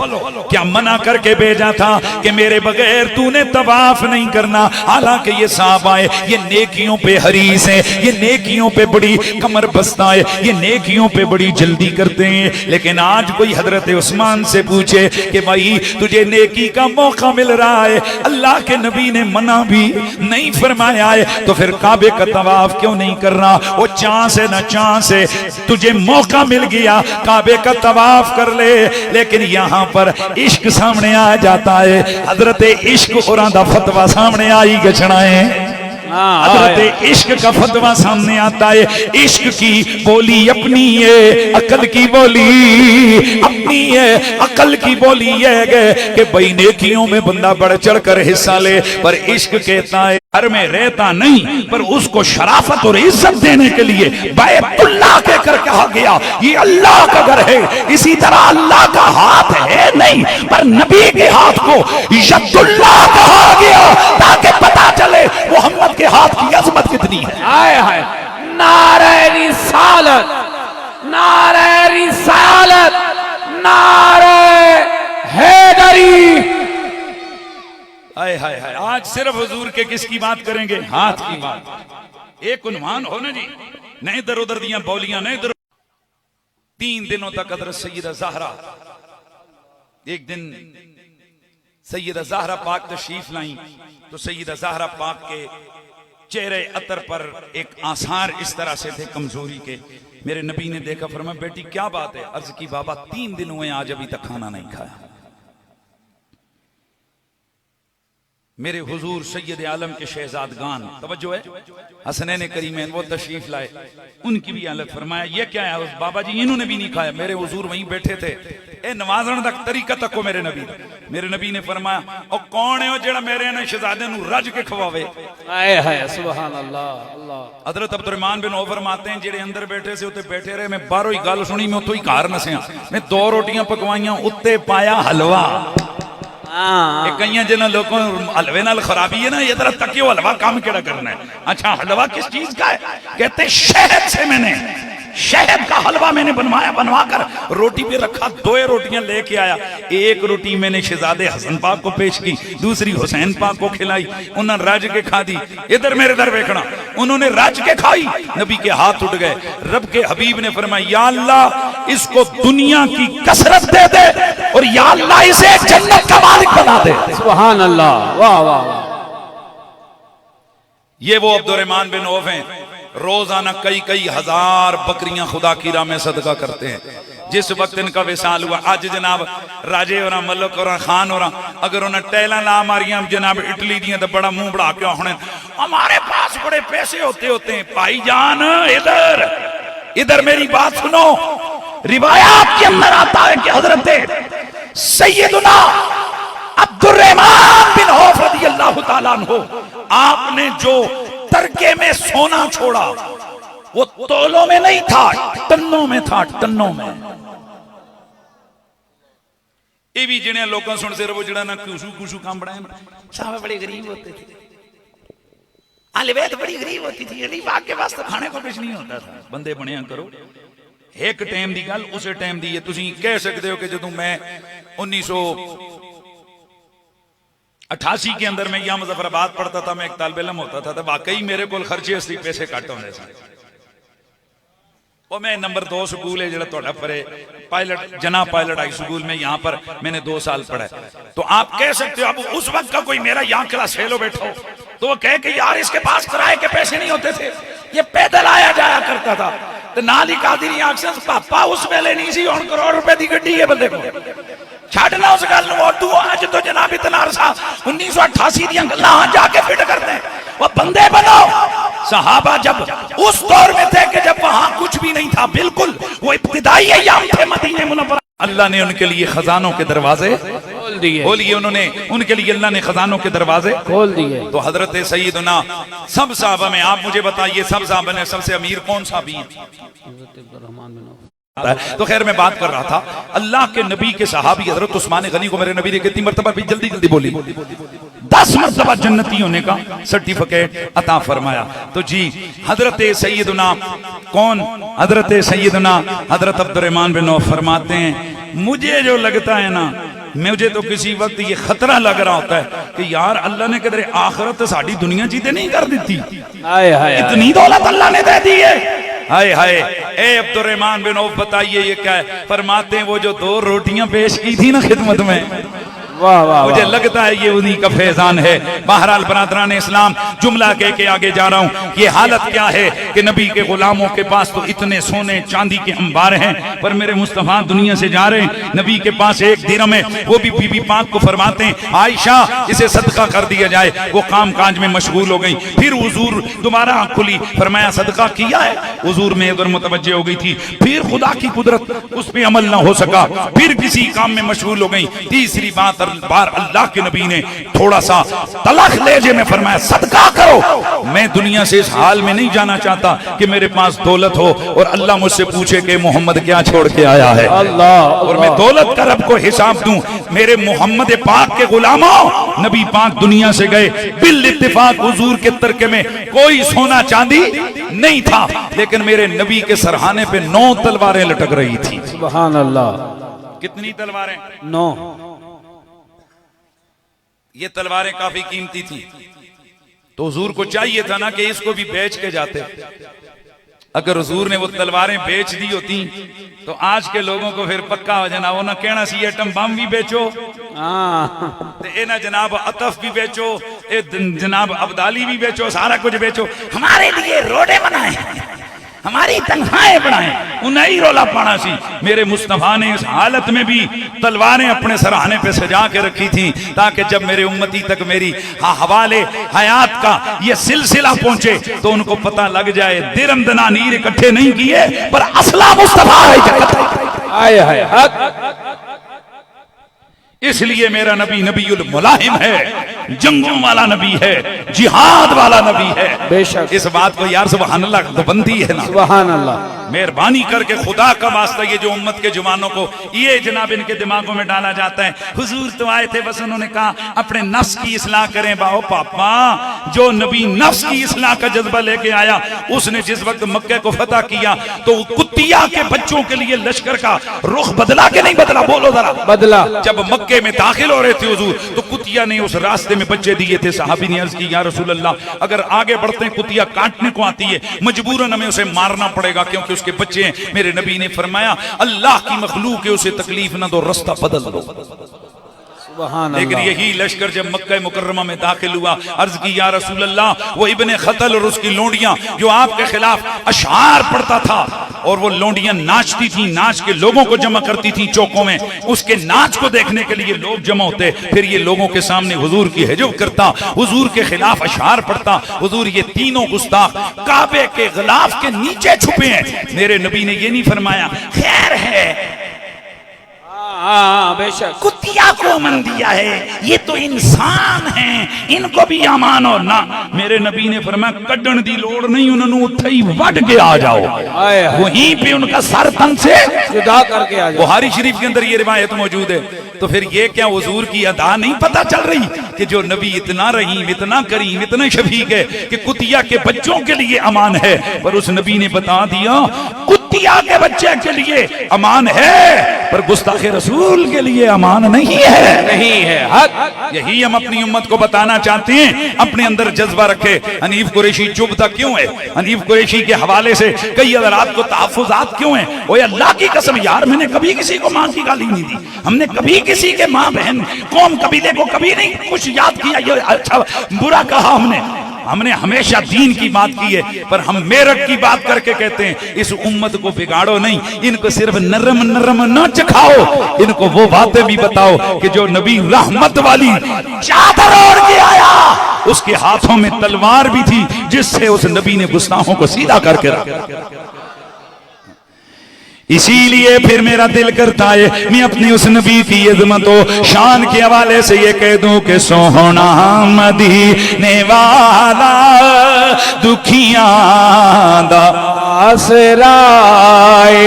क्या मना करके भेजा था कि मेरे बगैर तूने तवाफ नहीं करना? हालांकि ये साहबाए ये नेकियों पे हरीस हैं, ये नेकियों पे बड़ी कमर बस्ता है, ये नेकियों पे बड़ी जल्दी करते हैं। लेकिन आज कोई हजरत उस्मान से पूछे कि भाई तुझे नेकी का मौका मिल रहा है, अल्लाह के नबी ने मना भी नहीं फरमाया है, तो फिर काबे का तवाफ क्यों नहीं कर रहा? वो चांस है ना चांस है, तुझे मौका मिल गया, काबे का तवाफ कर ले। लेकिन यहाँ पर इश्क सामने आ जाता है। हजरत इश्क और फतवा सामने आई गछना है। हजरत इश्क का फतवा सामने आता है। इश्क की बोली अपनी है, अकल की बोली अपनी है। अकल की बोली है कि भाई नेकियों में बंदा बढ़ चढ़ कर हिस्सा ले, पर इश्क कहता है घर में रहता नहीं, पर उसको शराफत और इज्जत देने के लिए बैतुल्लाह कहकर कहा गया ये अल्लाह का घर है। इसी तरह अल्लाह का हाथ है नहीं, पर नबी के हाथ को यदुल्लाह कहा गया ताकि पता चले मोहम्मद के हाथ की अजमत कितनी है। आए हाय, नारे रिसालत, नारे रिसालत, नारे हैदरी। हाय हाय हाय, आज सिर्फ हुजूर के किसकी बात करेंगे? हाथ की बात। एक उन्वान हो ना जी, नहीं इधर उधर दिया बोलियां, नहीं इधर। 3 दिनों तक हज़रत सैयदा ज़हरा, एक दिन सैयदा ज़हरा पाक तशरीफ लाई, तो सैयदा ज़हरा पाक के चेहरे अतर पर एक आसार इस तरह से थे कमजोरी के। मेरे नबी ने देखा, फरमाया बेटी क्या बात है? अर्ज की बाबा 3 दिन हुए आज अभी तक खाना नहीं खाया। मेरे हुजूर सैयद आलम के शहजादगान, तवज्जो है, हसनैन करीमैन वो तशरीफ लाए, उनकी भी हालत फरमाया ये क्या है। उस बाबा जी इन्होंने भी नहीं खाया, मेरे हुजूर वहीं बैठे थे। ए नवाजण दा तरीका तको मेरे नबी ने फरमाया ओ कौन है ओ जेड़ा मेरे ने शहजादे नु रज के खवावे। आए हाय सुभान अल्लाह अल्लाह। हजरत अब्दुर्रहमान बिन औफ फरमाते हैं जेड़े अंदर बैठे से उत्ते बैठे रहे, मैं बाहरों ही गल सुनी, मैं उत्थों ही घर नसिया, मैं 2 रोटियां पकवाइयां, उत्ते पाया हलवा। कई जिन्होंने लोगों हलवे नाल खराबी है ना, ये तरह तकियो हलवा काम केड़ा करना है। अच्छा हलवा किस चीज का है? कहते शहद से, मैंने शहद का हलवा मैंने बनवा कर रोटी पे रखा, 2 रोटियां लेके आया। एक रोटी मैंने शहजादे हसन पाक को पेश की, दूसरी हुसैन पाक को खिलाई, उन्होंने रज के खा दी। इधर मेरे दर देखना, उन्होंने रज के खाई, नबी के हाथ उठ गए। रब के हबीब ने फरमाया या अल्लाह इसको दुनिया की कसरत दे दे और या अल्लाह इसे जन्नत का मालिक बना दे। सुभान अल्लाह, वाह वाह वाह। ये वो अब्दुर्रहमान बिन औफ हैं, रोजाना कई हजार बकरियां खुदा की राह में सदका करते हैं। जिस वक्त इनका विसाल हुआ, आज जनाब राजे और मलक और खान और अगर उन्हें टैला ला मारिया जनाब इटली दियां तो बड़ा मुंह बढ़ा के आखने हमारे पास बड़े पैसे होते हैं। भाईजान इधर मेरी बात सुनो, रिवायात के अंदर आता है कि हजरत सैयदुना अब्दुर्रहमान बिन औफ रज़ियल्लाहु ताला अन्हु, आपने जो तरके में सोना छोड़ा वो तोलों में नहीं था, टन्नों में था, टन्नों में। ये भी जिन्हें लोगों सुन से वो जड़ा ना कुसू काम बनाए, साहब बड़े गरीब होते थे, आलिवैत बड़ी गरीब होती थी, गरीब आके वास्ते खाने को कुछ नहीं होता था। बंदे बनया करो, एक टाइम की गल उस टाइम दी है। तुसी कह सकते हो कि जदों मैं 1988 के अंदर मैं यहाँ मुजफ्फराबाद पढ़ता था, मैं एक तालिब इल्म होता था, तो वाकई मेरे को खर्चे असली पैसे घट होंगे सन। और मैं नंबर 2 स्कूल है जो परे पायलट जना पायलट हाई स्कूल में, यहाँ पर मैंने 2 साल पढ़ा। तो आप कह सकते हो अब उस वक्त का कोई मेरा यहाँ क्लास फेलो बैठो तो वो कहे कि यार इसके पास किराए के पैसे नहीं होते थे, ये पैदल आया जाया करता था। तो नाल ही कादिरी आखसन पापा उस वेले नहीं सी, हुण करोड़ रुपए की गड्डी है बंदे को, छाड़ना उस गल तू अज तो जनाब इतना अरसा 1988 दी गल्लां जाके फिट करते हैं। वो बंदे बनो, सहाबा जब उस दौर में थे कि जब वहां कुछ भी नहीं था, बिल्कुल वो इब्तिदाई अय्याम थे मदीने मुनव्वरा। अल्लाह ने उनके लिए खजानों के दरवाजे खोल दिए, बोलिए उन्होंने उनके लिए अल्लाह ने खजानों के दरवाजे खोल दिए। तो हजरत सैयदना सब साहबा में आप मुझे बताइए सब साहबा में सबसे अमीर कौन साहबी है? तो खैर मैं बात कर रहा था अल्लाह के नबी के सहाबी हजरत उस्मान गनी को मेरे नबी ने कितनी मर्तबा भी जल्दी बोली 10 मर्तबा जन्नती होने का सर्टिफिकेट अता फरमाया। तो जी हजरत सैयदना कौन? हजरत सैयदना हजरत अब्दुर्रहमान बिन औफ फरमाते हैं मुझे जो लगता है ना, मुझे तो किसी वक्त ये खतरा लग रहा होता है कि यार अल्लाह ने किधरे आखिरत साड़ी दुनिया जीते नहीं कर दी, इतनी दौलत अल्लाह ने दे दी है। हाय हाय ए अब्दुर्रहमान बिन औफ बताइए ये क्या है? फरमाते हैं वो जो 2 रोटियां पेश की थी ना खिदमत में, वाह वाह, मुझे लगता है ये उन्हीं का फैजान है। बहरहाल बरादरान इस्लाम जुमला कह के आगे जा रहा हूँ। ये हालत क्या है कि नबी के गुलामों के पास तो इतने सोने चांदी के अंबार हैं, पर मेरे मुस्तफा दुनिया से जा रहे हैं, नबी के पास 1 दिरहम है, वो भी बीबी पाक को फरमाते हैं आयशा इसे सदका कर दिया जाए। वो काम काज में मशगूल हो गई, फिर हुजूर दोबारा आंख खुली, फरमाया सदका किया है, हुजूर में उधर मुतवज्जे हो गई थी, फिर खुदा की कुदरत उस पर अमल ना हो सका, फिर किसी काम में मशगूल हो गई। तीसरी बार अल्लाह के नबी ने थोड़ा सा तलख लहजे में फरमाया सदका करो, मैं दुनिया से इस हाल में नहीं जाना चाहता कि मेरे पास दौलत हो और अल्लाह मुझसे पूछे कि मोहम्मद क्या छोड़ के आया है, अल्लाह, और मैं दौलत का रब को हिसाब दूं। मेरे मोहम्मद पाक के गुलामों, नबी पाक दुनिया से गए, बिल इत्तिफाक हुजूर के तरके में कोई सोना चांदी नहीं था, लेकिन मेरे नबी के सरहाने पे 9 तलवारें लटक रही थी। सुभान अल्लाह। कितनी तलवारें? 9। ये तलवारें काफी कीमती थी, तो हुजूर को चाहिए था ना कि इसको भी बेच के जाते। अगर हुजूर ने वो तलवारें बेच दी होती तो आज के लोगों को फिर पक्का हो जाना, वो ना कहना सी एटम बम भी बेचो, ए ना जनाब अतफ भी बेचो, ए जनाब अब्दाली भी बेचो, सारा कुछ बेचो, हमारे लिए रोडे बनाए, हमारी तनख्वाहें बढ़ाएं, उन्हें ही रोला पाना सी। मेरे मुस्तफा ने इस हालत में भी तलवारें अपने सराहने पे सजा के रखी थी ताकि जब मेरे उम्मती तक मेरी हवाले हयात का ये सिलसिला पहुंचे तो उनको पता लग जाए दिरम दनानीर इकट्ठे नहीं किए पर असला मुस्तफा है। आए है हक। इसलिए मेरा नबी नबीउल मुलाहिम है, जंगों वाला नबी है, जिहाद वाला नबी है। बेशक इस बात को यार सुभान अल्लाह तो बनती है ना। सुभान अल्लाह। मेहरबानी करके खुदा का वास्ता ये जो उम्मत के जवानों को ये जनाब इनके दिमागों में डाला जाता है, हुजूर तो आए थे बस उन्होंने कहा अपने नफ्स की इस्लाह करें। बाओ पापा, जो नबी नफ्स की इस्लाह का जज्बा लेके आया उसने जिस वक्त मक्के को फतह किया तो कुतिया के बच्चों के लिए लश्कर का रुख बदला के नहीं बदला? बोलो जरा। बदला। जब मक्के में दाखिल हो रहे थे हुजूर तो कुतिया ने उस रास्ते में बच्चे दिए थे। सहाबी ने अर्ज की या रसूल अल्लाह, अगर आगे बढ़ते हैं कुतिया काटने को आती है, मजबूरन हमें उसे मारना पड़ेगा क्योंकि उसके बच्चे हैं। मेरे नबी ने फरमाया अल्लाह की मखलूक है, उसे तकलीफ ना दो, रास्ता बदल दो। लेकिन यही लश्कर जब मक्का मुकर्रमा में दाखिल हुआ, अर्ज की या रसूल अल्लाह, वो इब्ने खतल और उसकी लोंडियां जो आपके खिलाफ अशआर पढ़ता था और वो लोंडियां नाचती थी, नाच के लोगों को जमा करती थी चौकों में, उसके नाच को देखने के लिए लोग जमा होते। फिर ये लोगों के सामने हुजूर की हिजब करता, हुजूर के खिलाफ अशआर पढ़ता। हुजूर ये तीनों गुस्ताख काबे के गिलाफ के नीचे छुपे हैं। मेरे नबी ने ये नहीं फरमाया खैर है बेशक कुतिया को अमन दिया है, ये तो इंसान हैं, इनको भी अमान और ना। मेरे नबी ने फरमाया कड्डन दी लोड़ नहीं, उन्होंने उठे ही वट के आ जाओ, वहीं पे उनका सर तन से जुदा करके आ जाओ। बुखारी शरीफ के अंदर ये रिवायत मौजूद है। तो फिर ये क्या हुजूर की अदा नहीं पता चल रही कि जो नबी इतना रहीम, इतना करीम, इतना शफीक है कि कुतिया के बच्चों के लिए अमान है, पर उस नबी ने बता दिया कुतिया के बच्चे के लिए अमान है पर गुस्ताखे रसूल के लिए अमान नहीं है। नहीं है हक। यही हम अपनी उम्मत को बताना चाहते हैं। अपने अंदर जज्बा रखे। हनीफ कुरैशी चुभता क्यों है? हनीफ कुरैशी के हवाले से कई हज़रात को तहफ़्फ़ुज़ात क्यों है? ओ अल्लाह की कसम यार, मैंने कभी किसी को मां की गाली नहीं दी, हमने कभी किसी के मां बहन कौम कबीले को कभी नहीं कुछ याद किया, ये अच्छा बुरा कहा हमने हमेशा दीन की बात की है। पर हम मेरठ की बात करके कहते हैं इस उम्मत को बिगाड़ो नहीं, इनको सिर्फ नरम नरम न चखाओ, इनको वो बातें भी बताओ कि जो नबी रहमत वाली चादर ओढ़ के आया उसके हाथों में तलवार भी थी जिससे उस नबी ने गुस्ताखों को सीधा करके रखा। इसीलिए फिर मेरा दिल करता है मैं अपनी उस नबी की इज़्ज़त और शान के हवाले से ये कह दूं कि सोहना मदीने वाला दुखियां दा आसराए,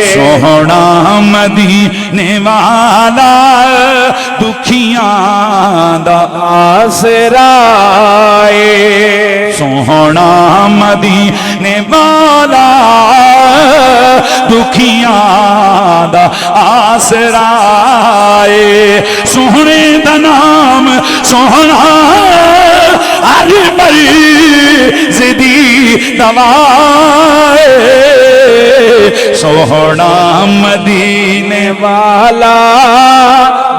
सोहना मदीने वाला दुखियां दा आसराए, सोहना मदीने वाला दुखियां दा आसराए, सोहने दा नाम सोहना हर मरीज़ दी दवाए, सोहना मदीने वाला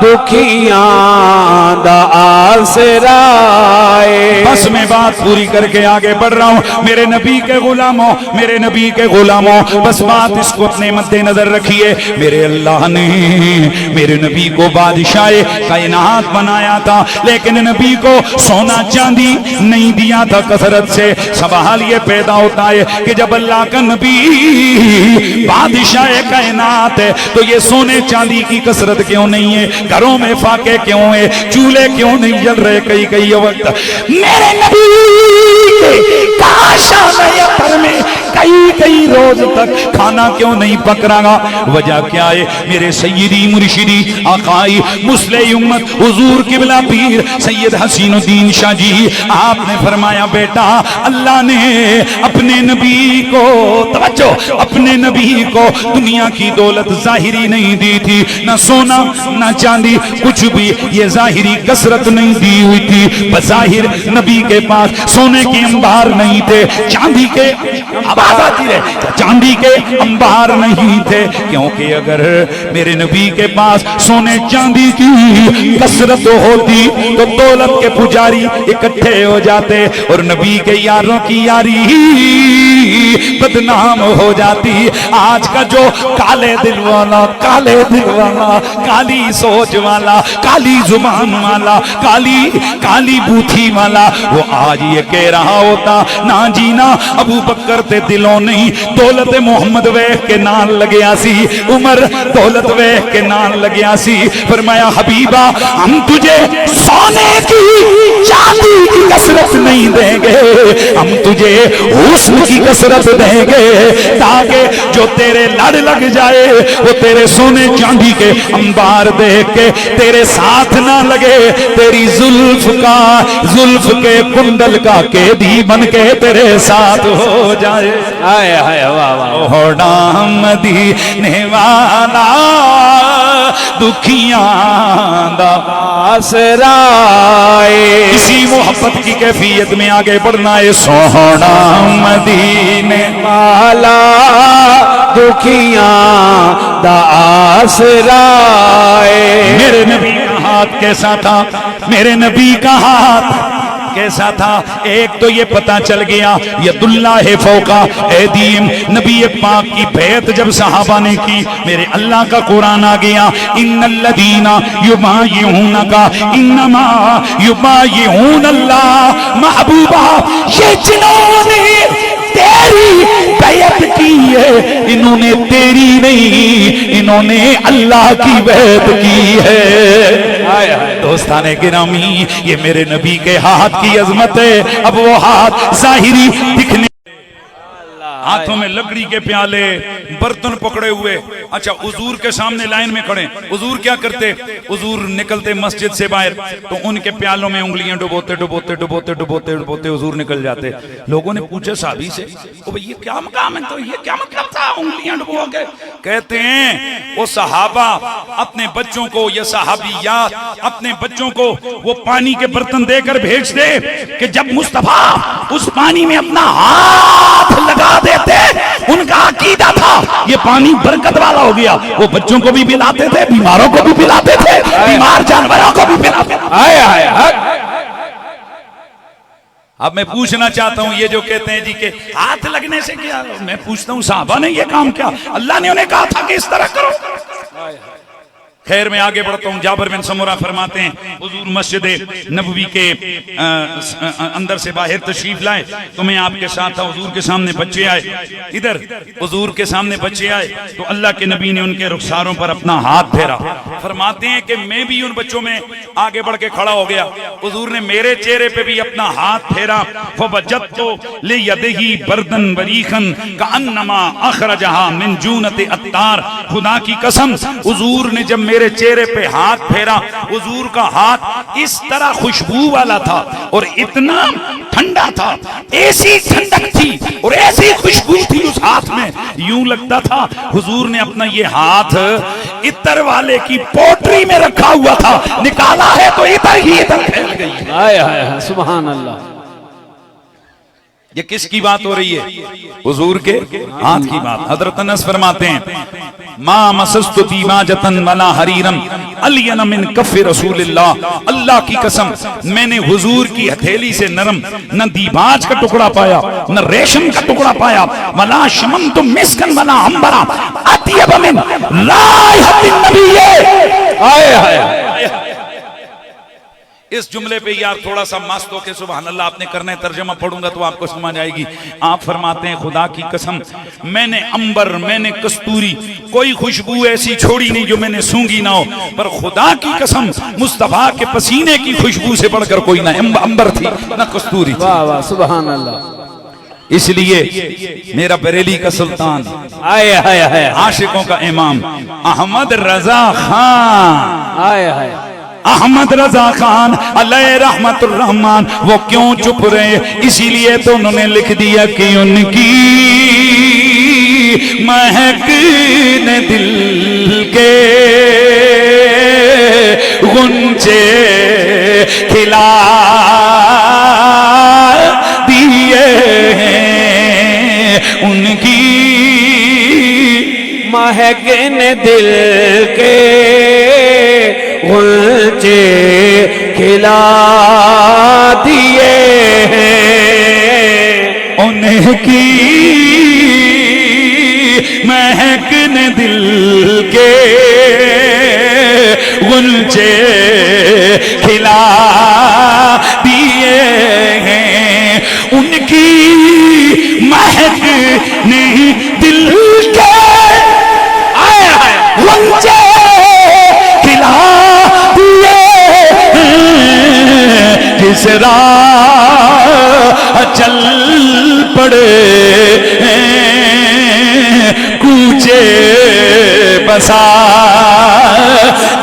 दुखियां दा आसराए। बस मैं बात पूरी करके आगे बढ़ रहा हूं। मेरे नबी के गुलामों, मेरे नबी के गुलामों, बस बात इसको अपने मद्देनजर रखिए। मेरे अल्लाह ने मेरे नबी को बादशाह कायनात बनाया था, लेकिन नबी को सोना चांदी नहीं दिया था कसरत से। सवाल ये पैदा होता है कि जब अल्लाह का नबी बादशाह कायनात है तो ये सोने चांदी की कसरत क्यों नहीं है? घरों में फाके क्यों है? चूल्हे क्यों नहीं जल रहे? कई वक्त मेरे नबी में कई रोज तक खाना क्यों नहीं पक रहा? वजह क्या है? मेरे सैयदी मुर्शिदी आकाई मुस्लिम उम्मत हुजूर किबला पीर सैयद हसीनुद्दीन शाह जी, आपने फरमाया बेटा अल्लाह ने अपने नबी को, तवज्जो, अपने नबी को दुनिया की दौलत जाहिरी नहीं दी थी, ना सोना ना चांदी कुछ भी, ये जाहिरी कसरत नहीं दी हुई थी। बज़ाहिर नबी के पास सोने के अंबार नहीं थे, चांदी के, आवाज आती है, चांदी के अंबार नहीं थे, क्योंकि अगर मेरे नबी के पास सोने चांदी की कसरत होती तो दौलत के पुजारी इकट्ठे हो जाते और नबी के यारों की यारी बदनाम हो जाती। आज का जो काले दिल वाला, काले दिल वाला, काली सोच वाला, काली जुबान वाला, काली बूथी वाला, वो आज ये कह रहा होता ना जीना अबू बकर ते दिलों नहीं, दौलत मोहम्मद वेख के नाल लग्या सी, उमर दौलत वेख के नाल लग्या सी। फरमाया हबीबा हम तुझे सोने की चांदी की कसरत नहीं देंगे, हम तुझे हुस्न की कसरत देंगे, ताकि जो तेरे लड़ लग जाए वो तेरे सोने चांदी के अंबार देख के तेरे साथ ना लगे, तेरी जुल्फ के कुंडल का कैदी बन के तेरे साथ हो जाए। हाय हाय वाह वाह। ओ नाम दीने वाला दुखियां दा आसरा, इसी मोहब्बत की कैफियत में आगे बढ़ना है। सोहना मदीने वाला दुखियां दा आसरा। मेरे नबी का हाथ कैसा था, मेरे नबी का हाथ कैसा था, एक तो ये पता चल गया यदुल्लाह फौका ऐदीम, नबी पाक की बैत जब सहाबा ने की, मेरे अल्लाह का कुरान आ गया, इन्नल्लदीना युबायिऊनका इन्नमा युबायिऊन अल्लाह। महबूबा ये जिन्होंने तेरी बैत की है, इन्होंने तेरी नहीं, इन्होंने अल्लाह की बैत की है। दोस्ताने गिरामी, ये मेरे नबी के हाथ की अजमत है। अब वो हाथ जाहिरी दिखने, हाथों में लकड़ी के प्याले, बर्तन पकड़े हुए, अच्छा हुजूर के सामने लाइन में खड़े। हुजूर क्या करते, हुजूर निकलते मस्जिद से बाहर तो उनके प्यालों में उंगलियां डुबोते डुबोते डुबोते डुबोते डुबोते हुजूर निकल जाते। लोगों ने पूछा साहबी से, ओ भाई ये क्या मकाम है, तो ये क्या मतलब था उंगलियां डुबो के? कहते हैं वो सहाबा अपने बच्चों को, या सहाबियात अपने बच्चों को वो पानी के बर्तन देकर भेज दे कि जब मुस्तफा उस पानी में अपना हाथ लगा देते, उनका अकीदा था ये पानी बरकत वाला हो गया। वो बच्चों को भी पिलाते थे, बीमारों को भी पिलाते थे, बीमार जानवरों को भी पिलाते थे। अब मैं पूछना चाहता हूं, ये जो कहते हैं जी के हाथ लगने से क्या, मैं पूछता हूं साहबा ने ये काम किया? अल्लाह ने उन्हें कहा था कि इस तरह करो। खैर मैं आगे बढ़ता हूँ। जाबिर बिन समुरा फरमाते हैं हुजूर मस्जिद नबवी के अंदर से बाहर तशरीफ लाए तो मैं आपके साथ था। हुजूर के सामने बच्चे आए, इधर हुजूर के सामने बच्चे आए तो अल्लाह के नबी ने उनके रुखसारों पर अपना हाथ फेरा। फरमाते हैं कि मैं भी उन बच्चों में आगे बढ़ के खड़ा हो गया। हुजूर ने मेरे चेहरे पे भी अपना हाथ फेरा। फवजदतु लियदिही बर्दन वरीखन कअन्नमा अखरजहा मिन जूनति अत्तार। खुदा की कसम हुजूर ने जब मेरे चेहरे पे हाथ फेरा, हुजूर का हाथ इस तरह खुशबू वाला था और इतना ठंडा था, ऐसी ठंडक थी और ऐसी खुशबू थी उस हाथ में, यूं लगता था हुजूर ने अपना ये हाथ इतर वाले की पोटरी में रखा हुआ था, निकाला है तो इतर ही इतर फैल गई। हाय हाय सुभान अल्लाह। ये किसकी बात हो रही है? हुजूर के हाथ की बात। हजरत अनस फरमाते हैं मा मसस्तु दीवाजतन वला हरीरन अलियन मिन कफ रसूलिल्लाह। अल्लाह की कसम मैंने हुजूर की हथेली से नरम न दीवाज का टुकड़ा पाया न रेशम का टुकड़ा पाया। वला शममतु मिस्कन वला अंबरा अत्यब मिन रायहतिन नबी। हाय हाय। इस जुमले पे यार थोड़ा सा मस्त हो के सुभान अल्लाह आपने करना है, तर्जमा पढ़ूंगा तो आपको समझ आएगी। आप फरमाते हैं खुदा की कसम मैंने अंबर, मैंने कस्तूरी, कोई खुशबू ऐसी छोड़ी नहीं जो मैंने सूंघी ना हो, पर खुदा की कसम मुस्तफा के पसीने की खुशबू से बढ़कर कोई ना अंबर थी ना कस्तूरी। वाह वाह सुभान अल्लाह। इसलिए मेरा बरेली का सुल्तान, हाय हाय हाय, आशिकों का इमाम अहमद रजा खान, हाय हाय अहमद रजा खान अलैहि रहमतुर रहमान, वो क्यों चुप रहे? इसीलिए तो उन्होंने लिख दिया कि उनकी महक ने दिल के गुंजे खिला दिए हैं, उनकी महकने दिल के गुलचे खिला दिए हैं, उनकी महकने दिल के गुलचे खिला दिए हैं, उनकी महकने दिल के गुलचे खिला दिए हैं, जिस राह चल पड़े कूचे बसा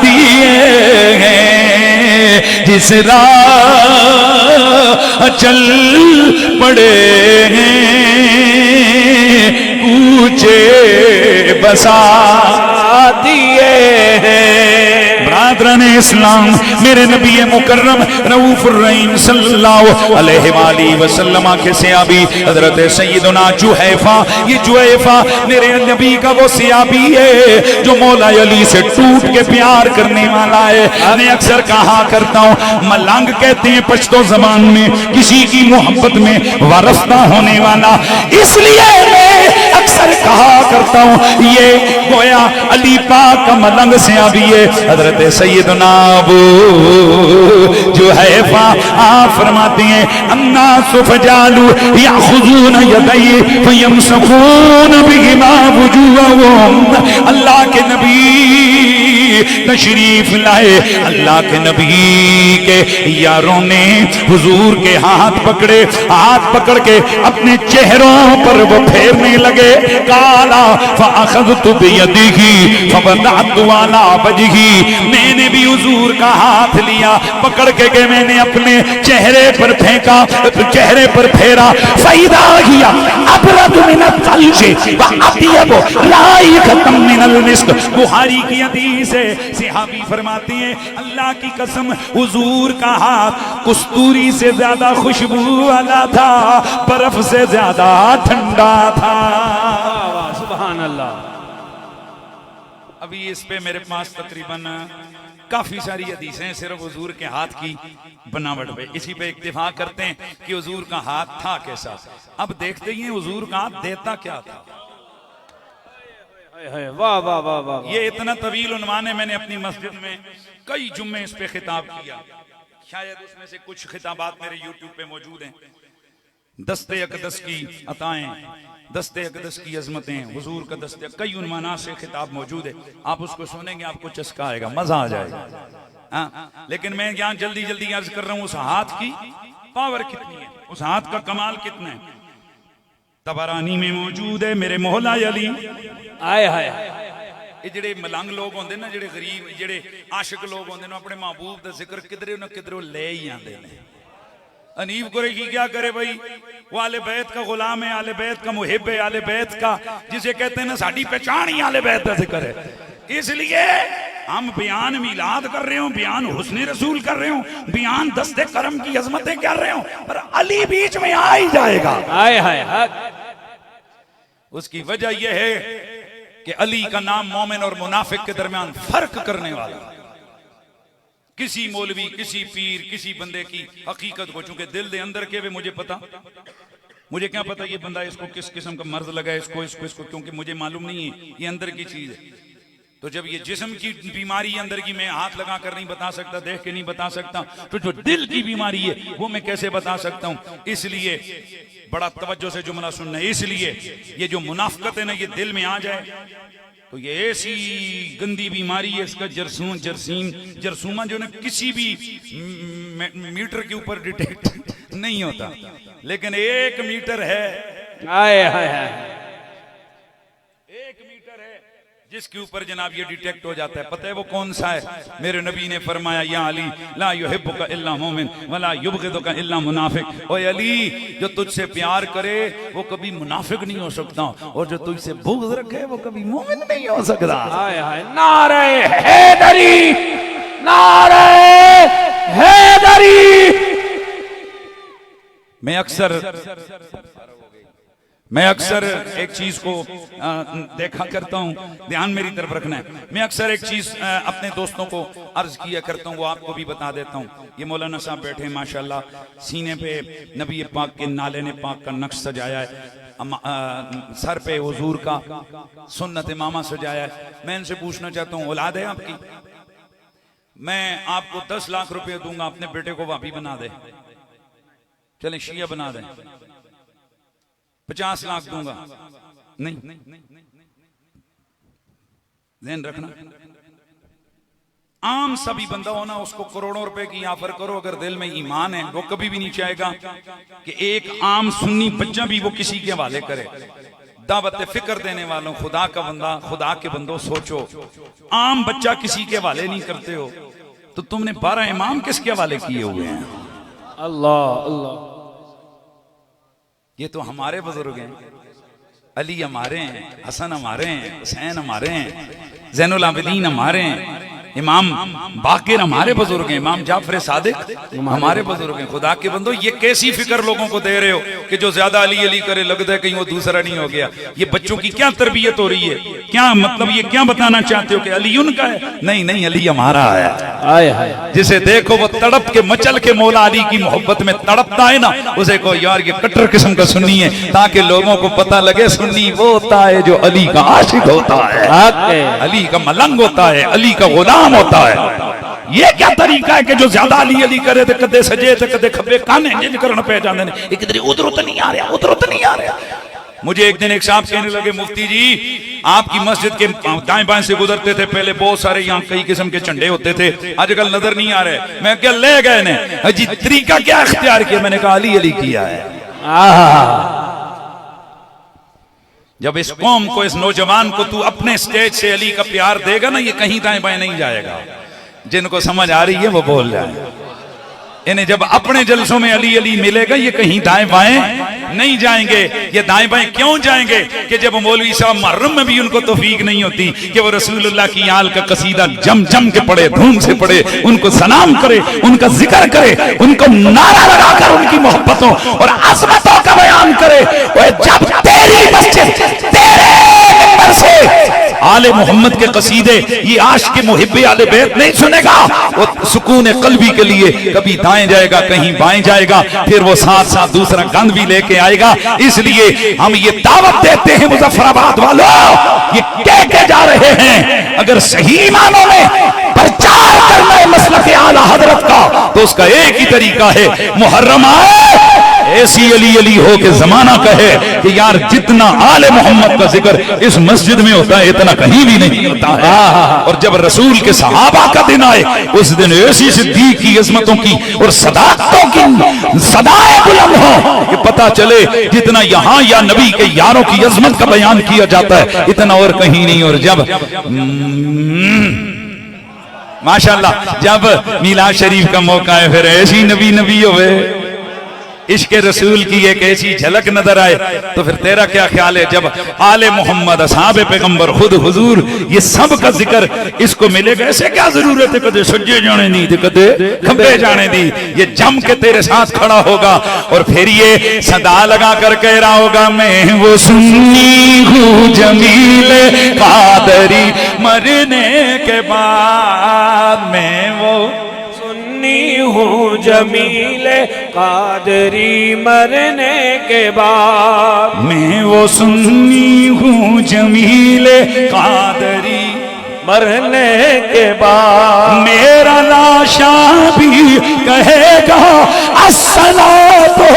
दिए हैं, जिस राह चल पड़े कूचे बसा दिए हैं। बरादरान इस्लाम, मेरे नबी मुकर्रम रऊफुर रहीम सल्लल्लाहु अलैहि वसल्लम के सहाबी हजरत सैयदना जुहैफा, ये जुहैफा मेरे नबी का वो सहाबी है जो मौला अली से टूट के प्यार करने वाला है। मैं अक्सर कहा करता हूँ, मलंग कहते हैं पश्तो जबान में किसी की मोहब्बत में वारस्ता होने वाला, इसलिए मैं अक्सर कहा करता हूँ ये गोया अली पाक का मलंग सहाबी है हजरत सैयदना अबू जुहैफा। आप फरमाते हैं अन्ना सुफजालू याखुजून यदई फयमसकून बिहिमा वुजूहहुम, अल्लाह के नबी तशरीफ लाए, अल्लाह के नबी के यारों ने हुजूर के हाथ पकड़े, हाथ पकड़ के अपने चेहरों पर वो फेरने लगे। काला फअखज़तु बियदिही फवदअतु अला वजही, मैंने भी हुजूर का हाथ लिया पकड़ के मैंने अपने चेहरे पर फेंका, चेहरे पर फेरा, फैदा हिया अबरदु मिनल तलशि व अत्यबु लाइकतम मिनल मिस्क। बुखारी की हदीस है, सहाबी फरमाते हैं अल्लाह की कसम हुजूर का हाथ कस्तूरी से ज्यादा खुशबू वाला था, बर्फ से ज्यादा ठंडा था। सुभान अल्लाह। अभी इस पे मेरे पास तकरीबन काफी सारी हदीसें हैं सिर्फ हुजूर के हाथ की बनावट पे, इसी पे इत्तेफाक करते हैं कि हुजूर का हाथ था कैसा। अब देखते ही हैं हुजूर का हाथ देता क्या था। वाह वाह वाह वाह। ये इतना तवील उन्वान है, मैंने अपनी मस्जिद में कई जुम्मे इस पे खिताब किया, शायद उसमें से कुछ खिताबात मेरे यूट्यूब पे मौजूद हैं। दस्ते अकदस की अताएं, दस्ते अकदस की अजमतें, हुजूर का दस्ते, कई उन्वाना से खिताब मौजूद है। आप उसको सुनेंगे आपको चस्का आएगा, मजा आ जाएगा। हाँ, लेकिन मैं यहाँ जल्दी जल्दी अर्ज कर रहा हूँ उस हाथ की पावर कितनी है, उस हाथ का कमाल कितना है। तबरानी में मौजूद है मेरे मौला अली। आए हाय। ये जेड़े मलंग लोग होंगे ना, जेड़े गरीब जेड़े आशिक लोग होंगे ना, अपने महबूब का जिक्र किधरे न किधरों ले ही आते हैं। अनीब कुरैशी क्या करे भाई, वो आले बैत का गुलाम है, आले बैत का मुहिब है, आले बैत का जिसे कहते हैं ना साड़ी पहचान ही आले बैत का जिक्र है। इसलिए हम बयान मिलाद कर रहे हो, बयान हुस्न रसूल कर रहे हो, बयान दस्ते करम की अजमतें कर रहे हो, पर अली बीच में आ ही जाएगा। आए हाय। उसकी वजह यह है कि अली का नाम मोमिन और मुनाफिक के दरमियान फर्क करने वाला। किसी मौलवी, किसी पीर, किसी बंदे की हकीकत को चूंकि दिल दे अंदर के वे मुझे पता, मुझे क्या पता ये बंदा इसको किस किस्म का मर्ज लगा है, इसको इसको इसको, क्योंकि मुझे मालूम नहीं है, ये अंदर की चीज है। तो जब ये जिस्म की बीमारी अंदर की मैं हाथ लगा कर नहीं बता सकता, देख के नहीं बता सकता, तो जो दिल की बीमारी है वो मैं कैसे बता सकता हूं। इसलिए बड़ा तवज्जो से जुमला सुनना है। इसलिए ये जो मुनाफिकत है ना, ये दिल में आ जाए तो ये ऐसी गंदी बीमारी है, इसका जरसूमा जो ना किसी भी मीटर के ऊपर डिटेक्ट नहीं होता, लेकिन 1 मीटर है। आए हाय हाय। 1 मीटर है जिसके ऊपर जनाब ये डिटेक्ट हो जाता है। पता है वो कौन सा है? मेरे नबी ने फरमाया या अली ला युहिब्बुका इल्ला मोमिन वला युबग़िदुका इल्ला मुनाफिक। ओए अली, जो तुझसे प्यार करे वो कभी मुनाफिक नहीं हो सकता, और जो तुझसे बुग़्ज़ रखे वो कभी मोमिन नहीं हो सकता। हाय हाय। नारे हैदरी, नारे हैदरी। मैं अक्सर एक चीज को देखा करता हूँ, ध्यान मेरी तरफ रखना है। मैं अक्सर एक चीज अपने दोस्तों को अर्ज किया करता हूँ, वो आपको भी बता देता हूँ। ये मौलाना साहब बैठे हैं माशाल्लाह, सीने पे नबी पाक के नाले ने पाक का नक्श सजाया है, सर पे हुजूर का सुन्नत इमामा सजाया है। मैं इनसे पूछना चाहता हूँ, औलाद है आपकी? मैं आपको 10 लाख रुपए दूंगा, अपने बेटे को वापी बना दे, चले शिया बना दे। 50 लाख दूंगा, नहीं, ध्यान रखना। आम सभी बंदा हो ना, उसको करोड़ों रुपए की ऑफर करो, अगर दिल में ईमान है वो कभी भी नहीं चाहेगा कि एक आम सुन्नी बच्चा भी वो किसी के हवाले करे। दावत फिक्र देने वालों, खुदा का बंदा, खुदा के बंदो सोचो, आम बच्चा किसी के हवाले नहीं करते हो, तो तुमने 12 इमाम किसके हवाले किए हुए हैं? अल्लाह अल्लाह। ये तो हमारे बुजुर्ग हैं, अली हमारे हैं, हसन हमारे हैं, हुसैन हमारे हैं, ज़ैनुल आबिदीन हमारे हैं, इमाम बाकिर हमारे बुजुर्ग हैं, इमाम जाफर सादिक हमारे बुजुर्ग हैं। खुदा के बंदो, ये कैसी फिक्र लोगों को दे रहे हो कि जो ज्यादा अली अली करे लगता है कहीं वो दूसरा नहीं हो गया। ये बच्चों की क्या तरबियत हो रही है? क्या मतलब, ये क्या बताना चाहते हो कि अली उनका है? नहीं नहीं, अली हमारा है। जिसे देखो वो तड़प के मचल के मौला अली की मोहब्बत में तड़पता है ना, उसे को यार ये कट्टर किस्म का सुन्नी है, ताकि लोगों को पता लगे सुन्नी वो होता है जो अली का आशिक होता है, अली का मलंग होता है, अली का गुलाम होता है। ये क्या तरीका है कि जो ज्यादा अली अली करे तो कदे सजे तो कदे खब्बे काने जिन करन पे जांदे ने, इधर उधर तो नहीं आ रहा, उधर तो नहीं आ रहा। मुझे एक दिन एक साहब कहने लगे, मुफ्ती जी आपकी मस्जिद के दाएं बाएं से गुजरते थे, पहले बहुत सारे यहाँ कई किस्म के झंडे होते थे, आजकल नजर नहीं आ रहे। मैं क्या ले गए ने जी, तरीका क्या इख्तियार किया? मैंने कहा अली अली किया है। जब इस कौम को, इस नौजवान को तू अपने स्टेज से अली का प्यार देगा ना, ये कहीं दाएं बाएं नहीं जाएगा। जिनको समझ आ रही है वो बोल जाए। इन्हें जब अपने जलसों में अली अली मिलेगा, ये कहीं दाएं बाएं नहीं जाएंगे। ये दाएं बाएं क्यों जाएंगे कि जब मौलवी साहब मुहर्रम में भी उनको तौफीक नहीं होती कि वो रसूलुल्लाह की आल का कसीदा जम जम के पढ़े, धूम से पढ़े, उनको सलाम करे, उनका जिक्र करे, उनको नारा लगाकर उनकी मोहब्बतों और अज़मतों का बयान करे। जब तेरी मस्जिद तेरे मिंबर से आले मोहम्मद के कसीदे, ये आशिक मुहिब्बे आले बैत नहीं सुनेगा, वो सुकून कल्बी के लिए कभी दाएं जाएगा, कहीं बाएं जाएगा, फिर वो साथ साथ दूसरा गंद भी लेके आएगा। इसलिए हम ये दावत देते हैं मुजफ्फराबाद वालों, ये कह के जा रहे हैं, अगर सही मानों में प्रचार करना है मसलक आला हजरत का, तो उसका एक ही तरीका है, मुहर्रम आए ऐसी अली अली हो के जमाना कहे कि यार जितना आले मोहम्मद का जिक्र इस मस्जिद में होता है इतना कहीं भी नहीं होता है। और जब रसूल के सहाबा का दिन आए, उस दिन ऐसी सिद्दीक की अजमतों की और सदाकतों की सदाएं बुलंद हो कि पता चले जितना यहाँ या नबी के यारों की अजमत का बयान किया जाता है इतना और कहीं नहीं। और जब माशाल्लाह जब मिलाद शरीफ का मौका है, फिर ऐसी नबी नबी होवे, इश्क रसूल की एक ऐसी झलक नजर आए, तो फिर तेरा क्या ख्याल है जब आले मोहम्मद, असहाबे पैगंबर, खुद हुजूर, ये सब का जिक्र इसको मिलेगा। ऐसे क्या जरूरत है कदे सज्जे जाने दी तो कदे खब्बे जाने दी, ये जम के तेरे साथ खड़ा होगा और फिर ये सदा लगा कर कह रहा होगा, मैं वो सुन्नी हूँ जमील कादरी मरने के बाद, मैं वो हूँ जमील कादरी मरने के बाद, मैं वो सुन्नी हूँ जमील कादरी मरने के बाद, मेरा लाशा भी कहेगा अस्सलातो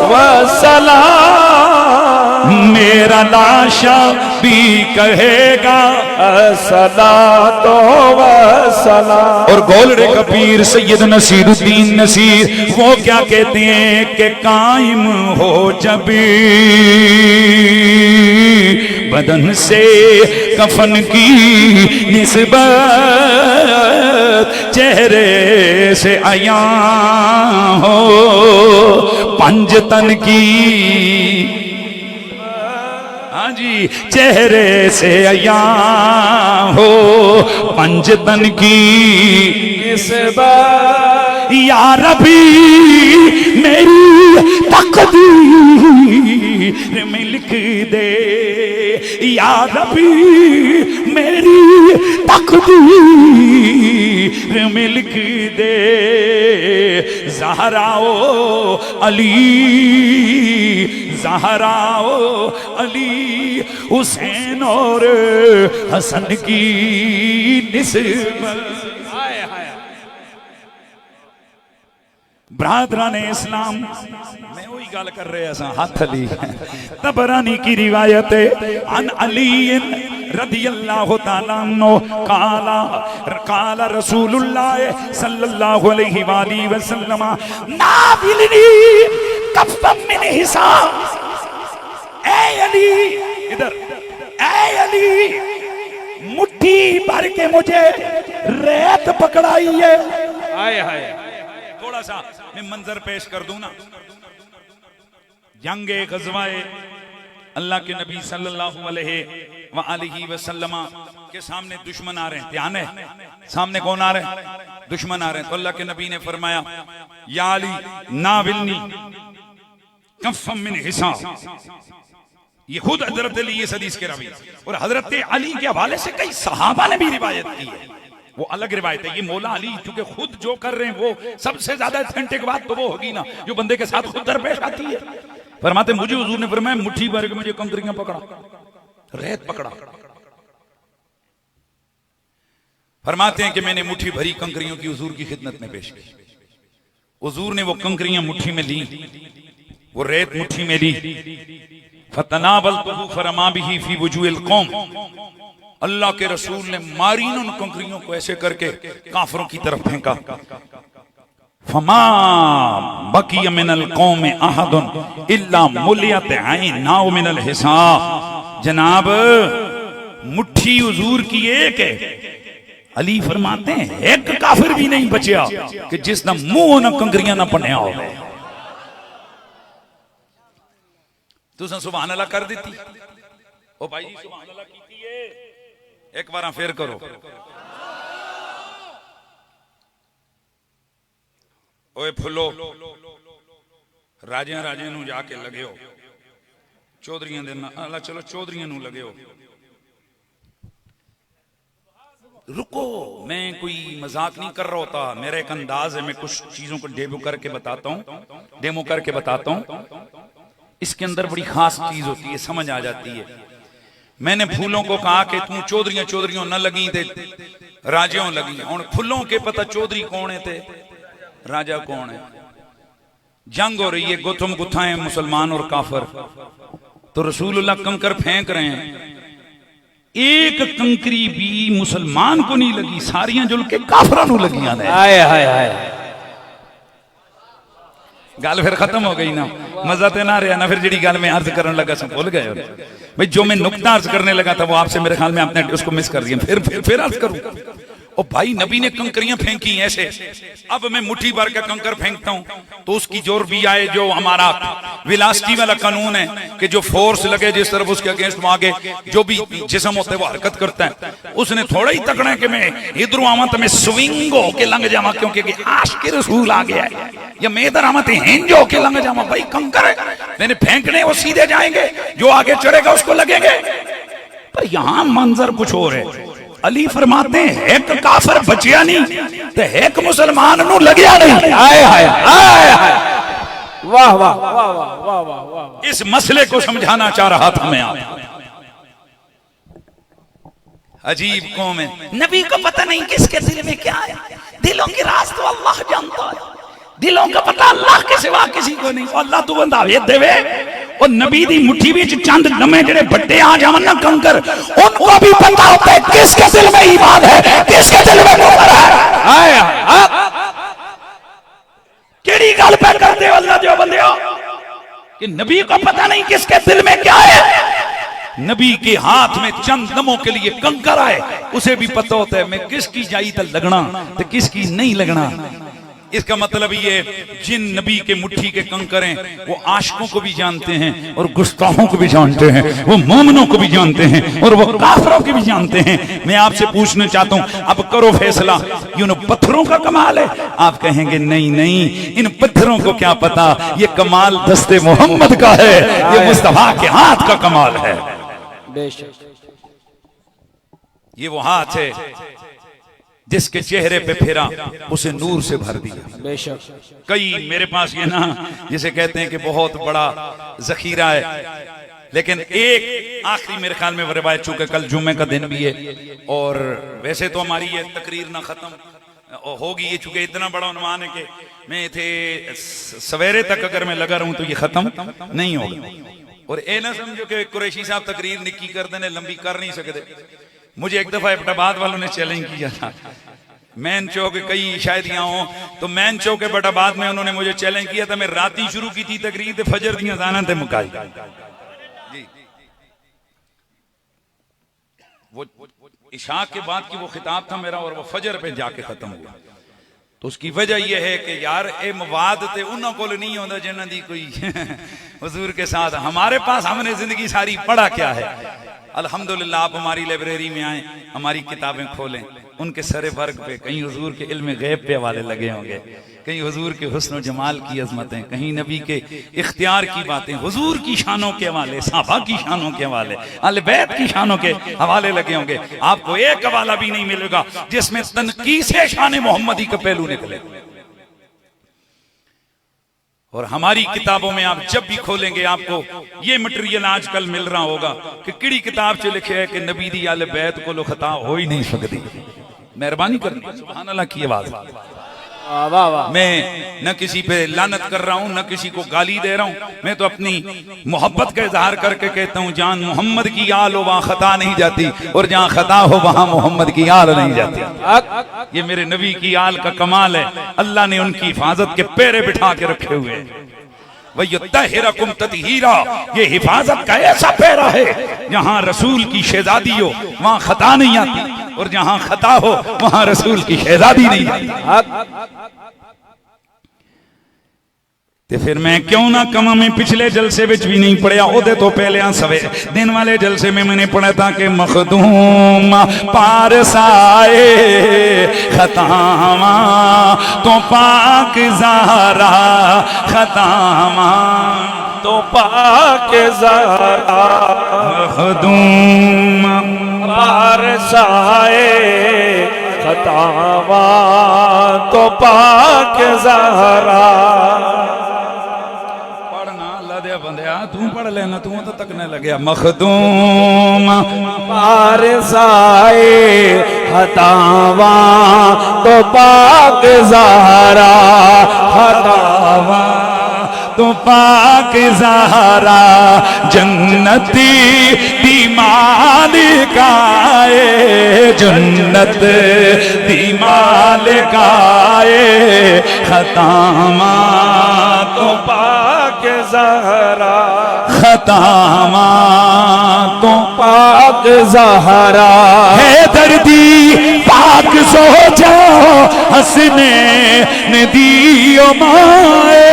वस्सलाम, मेरा लाशा भी कहेगा अस्सलातो वस्सलाम। और गोलड़े का पीर सैयद नसीरुद्दीन नसीर वो क्या कहते हैं कि कायम हो जब बदन से कफन की निस्बत, चेहरे से आया हो पंजतन की, हाँ जी, चेहरे से आया हो पंजतन की निस्बत, या रबी मेरी तकदीर में लिख दे, या रबी मेरी तकदीर में लिख दे। ज़हराओ अली, ज़हराओ अली, हुसैन और हसन की निस्बत। ब्रादराने इस्लाम मैं वही गल कर रहे हैं हाथ अली तबरानी की रिवायत अन अली रदियल्लाहु ताला अन्हु काला काला रसूलुल्लाह सल्लल्लाहु अलैहि वसल्लम नाविलनी कफ़्फ़म मिन हिसाब। ए अली, इधर, ए अली, मुट्ठी भर के मुझे रेत पकड़ाई है। हाय हाय, थोड़ा सा मैं मंजर पेश कर दूं ना। जंगे गज़वाए अल्लाह के नबी सल्लल्लाहु अलैहि वसल्लम के सामने दुश्मन आ रहे हैं, ध्यान है, सामने कौन आ रहे हैं? दुश्मन आ रहे हैं। तो अल्लाह के नबी ने फरमाया या अली नाविलनी कफ़्फ़म मिन हिसाब। ये खुद हजरत अली इस हदीस के रावी और हजरत अली के हवाले से कई सहाबा ने भी रिवायत की है, वो अलग रिवायत है। ये मौला अली क्योंकि खुद जो कर रहे हैं वो सबसे ज्यादा ऑथेंटिक बात तो वो होगी ना जो बंदे के साथ खुद दरपेश आती है। फरमाते मुझे हुजूर ने फरमाया मुट्ठी भर के मुझे कंकरियां पकड़ा, रेत पकड़ा। फरमाते हैं कि मैंने मुट्ठी भरी कंकरियों की हुजूर की खिदमत में पेश की। हुजूर ने वो कंकरियां मुट्ठी में ली, वो रेत मुट्ठी में ली। फतनाबलतुहु फरमा बिही फी वुजूहिल कौम। अल्लाह के रसूल ने मारी उन कंकरियों को ऐसे करके काफरों की तरफ फेंका। फमा बकिया मिनल कौम अहदुन इल्ला मुलियत ऐनाहु मिनल हिसाब। जनाब मुट्ठी हुजूर की एक है। अली फरमाते हैं एक काफिर भी नहीं बचा कि जिसना मुंह ना कंकरियां ना पन्या हो। तुसा सुभान अल्लाह कर देती ओ भाई जी, सुभान अल्लाह कीती है, एक बार फिर करो। ओए फुलो राजे राजे नू जाके लगे हो चौधरियां दे नाल, चलो चौधरियां नू लगे हो। रुको, मैं कोई मजाक नहीं कर रहा होता, मेरा एक अंदाज है, मैं कुछ चीजों को डेमो करके बताता हूं। इसके अंदर बड़ी खास चीज होती है, समझ आ जाती है। मैंने फूलों को कहा कि तू चौधरियों न लगी ते राजियों लगी। हुण फूलों के पता चौधरी कौन है ते राजा कौन है। जंग हो रही है, गुथम गुथा है मुसलमान और काफर। तो रसूलुल्लाह कंकर फेंक रहे हैं, एक कंकरी भी मुसलमान को नहीं लगी, सारियां जुल के काफरां नूं लगियां ने। हाय हाय हाय, गल फिर खत्म हो गई ना, मजा तो ना रहा ना। फिर जी गल मैं अर्ज करने लगा सब भूल गए भाई, जो मैं नुक्ता अर्ज करने लगा था वो आपसे मेरे ख्याल में आपने उसको मिस कर दिया। फिर अर्ज करूं। ओ भाई, नबी ने कंकरियां फेंकी ऐसे, अब मैं मुट्ठी भर के कंकर फेंकता हूं तो उसकी जोर भी आए। जो हमारा वेलोसिटी वाला कानून है कि जो फोर्स लगे जिस तरफ उसके अगेंस्ट में आगे जो भी जिस्म होता है वो हरकत करता है। उसने थोड़ा ही तकड़ा है कि मैं इधरों आवा तो मैं स्विंग होके लंघ जावा क्योंकि आशिक रसूल आ गया है, या मैं इधर आवा तो हिंज होके लंघ जावा। भाई कंकर है, मैंने फेंकने वो सीधे जाएंगे, जो आगे चढ़ेगा उसको लगेंगे। पर यहां मंजर कुछ और है। अली फरमाते हैं एक काफिर बचिया नहीं तो एक मुसलमान नू लगिया नहीं। आए हाय आए हाय, वाह वाह वाह वाह वाह वाह वाह। इस मसले को समझाना चाह रहा था मैं। आप अजीब कौम है, नबी को पता नहीं किसके दिल में क्या है। दिलों की राज तो अल्लाह जानता है, दिलों का पता अल्लाह के सिवा किसी को नहीं। अल्लाह तू बंदा वेद देवे और नबी दी मुट्ठी में चंद लम्हे जेड़े बड़े आ जावन ना कंकर, उनको भी पता होता है किसके दिल में ईमान है, किसके दिल में कुफर है। हाय केड़ी गल पे करते हो अल्लाह जो बंदे कि नबी को पता नहीं किसके दिल में क्या है। नबी के हाथ में चंद लम्हों के लिए कंकर आए, उसे भी पता होता है मैं किसकी जाई तो लगना तो किसकी नहीं लगना। इसका मतलब ये जिन नबी के मुट्ठी के कंकर हैं वो आशिकों को भी जानते हैं और गुस्ताखों को भी जानते हैं, वो मोमिनों को भी जानते हैं और वो काफिरों को भी जानते हैं। मैं आपसे पूछना चाहता हूं, अब करो फैसला, यूं पत्थरों का कमाल है? आप कहेंगे नहीं नहीं, इन पत्थरों को क्या पता, ये कमाल दस्ते मोहम्मद का है, ये मुस्तफा के हाथ का कमाल है। बेशक ये वो हाथ है जिसके चेहरे पे फेरा उसे नूर से भर दिया। बेशक कई मेरे पास ये ना जिसे कहते हैं कि बहुत बड़ा जखीरा है, लेकिन एक आखिरी मेरे ख्याल में रिवायत, चूंकि कल जुम्मे का दिन भी है और वैसे तो हमारी ये तकरीर ना खत्म होगी, ये चूंकि इतना बड़ा उन्वान है कि मैं थे सवेरे तक अगर मैं लगा रहूं तो ये खत्म नहीं होगा। और ए ना समझो कि कुरैशी साहब तकरीर निक्की कर देने लंबी कर नहीं सकते। मुझे एक दफा एबटाबाद वालों ने चैलेंज किया था, मैन चौक कई शायद यहाँ हो, तो मैन चौक के एबटाबाद में उन्होंने मुझे चैलेंज किया था। मैं रात ही शुरू की थी तकरीर, ते फजर दी अज़ानां ते मुकाई जी। वो इशा के बाद की वो खिताब था मेरा और वो फजर पे जाके खत्म हुआ। तो उसकी वजह यह है कि यार ए मवाद ते उन्हों को नहीं होता जिन्हों दी कोई हुजूर के साथ। हमारे पास हमने जिंदगी सारी पढ़ा क्या है। अल्हम्दुलिल्लाह आप हमारी लाइब्रेरी में आए, हमारी किताबें खोलें, उनके सरे वर्ग पे कहीं हुजूर के इल्म गैब पे हवाले लगे होंगे, कहीं हुजूर के हुस्न जमाल की अजमतें, कहीं नबी के इख्तियार की बातें, हुजूर की शानों के हवाले, सहाबा की शानों के हवाले, अहले बैत की शानों के हवाले लगे होंगे। आपको एक हवाला भी नहीं मिलेगा जिसमें तनकीसे शान मोहम्मदी का पहलू निकले। और हमारी किताबों में आप जब भी खोलेंगे आपको ये मटेरियल आजकल मिल रहा होगा कि किड़ी किताब च लिखे है कि नबी दी आले बैत को खता हो ही नहीं सकती। मेहरबानी करनी, सुभान अल्लाह की आवाज। वाह वाह। मैं न किसी पे लानत कर रहा हूं, न किसी को गाली दे रहा हूं, मैं तो अपनी मोहब्बत का इजहार करके कहता हूं जान मोहम्मद की आल हो वहां खता नहीं जाती, और जहां खता हो वहां मोहम्मद की आल नहीं जाती। ये मेरे नबी की आल का कमाल है, अल्लाह ने उनकी हिफाजत के पैरे बिठा के रखे हुए हैं। वयुत्तहिरकुम तत्हीरा, ये हिफाजत का ऐसा पैरा है जहां रसूल की शहजादी हो वहां खता नहीं आती, और जहां खता हो वहां रसूल की शहजादी नहीं आती। ते फिर मैं क्यों ना कमा, मैं पिछले जलसे विच भी नहीं पढ़िया, ओदे तो पहले सवे दिन वाले जलसे में मैंने पढ़ा था कि मखदूम पारसाए खतामा तो पाक ज़हरा खतामा तो पाक ज़हरा मखदूम पारसाए खतामा तो पाक ज़हरा। बंदिया तू पढ़ लेना, तू तो तकने लगे। मखदूम पारसाए खतावा तो पाक ज़हरा खतावा तो पाक ज़हरा जन्नती दी मालिकाए, जन्नत दी मालिकाए खतामा तो पाक ज़हरा खतामा तो पाक ज़हरा। है दर्दी पाक सो जाओ हंसने नदियों माए,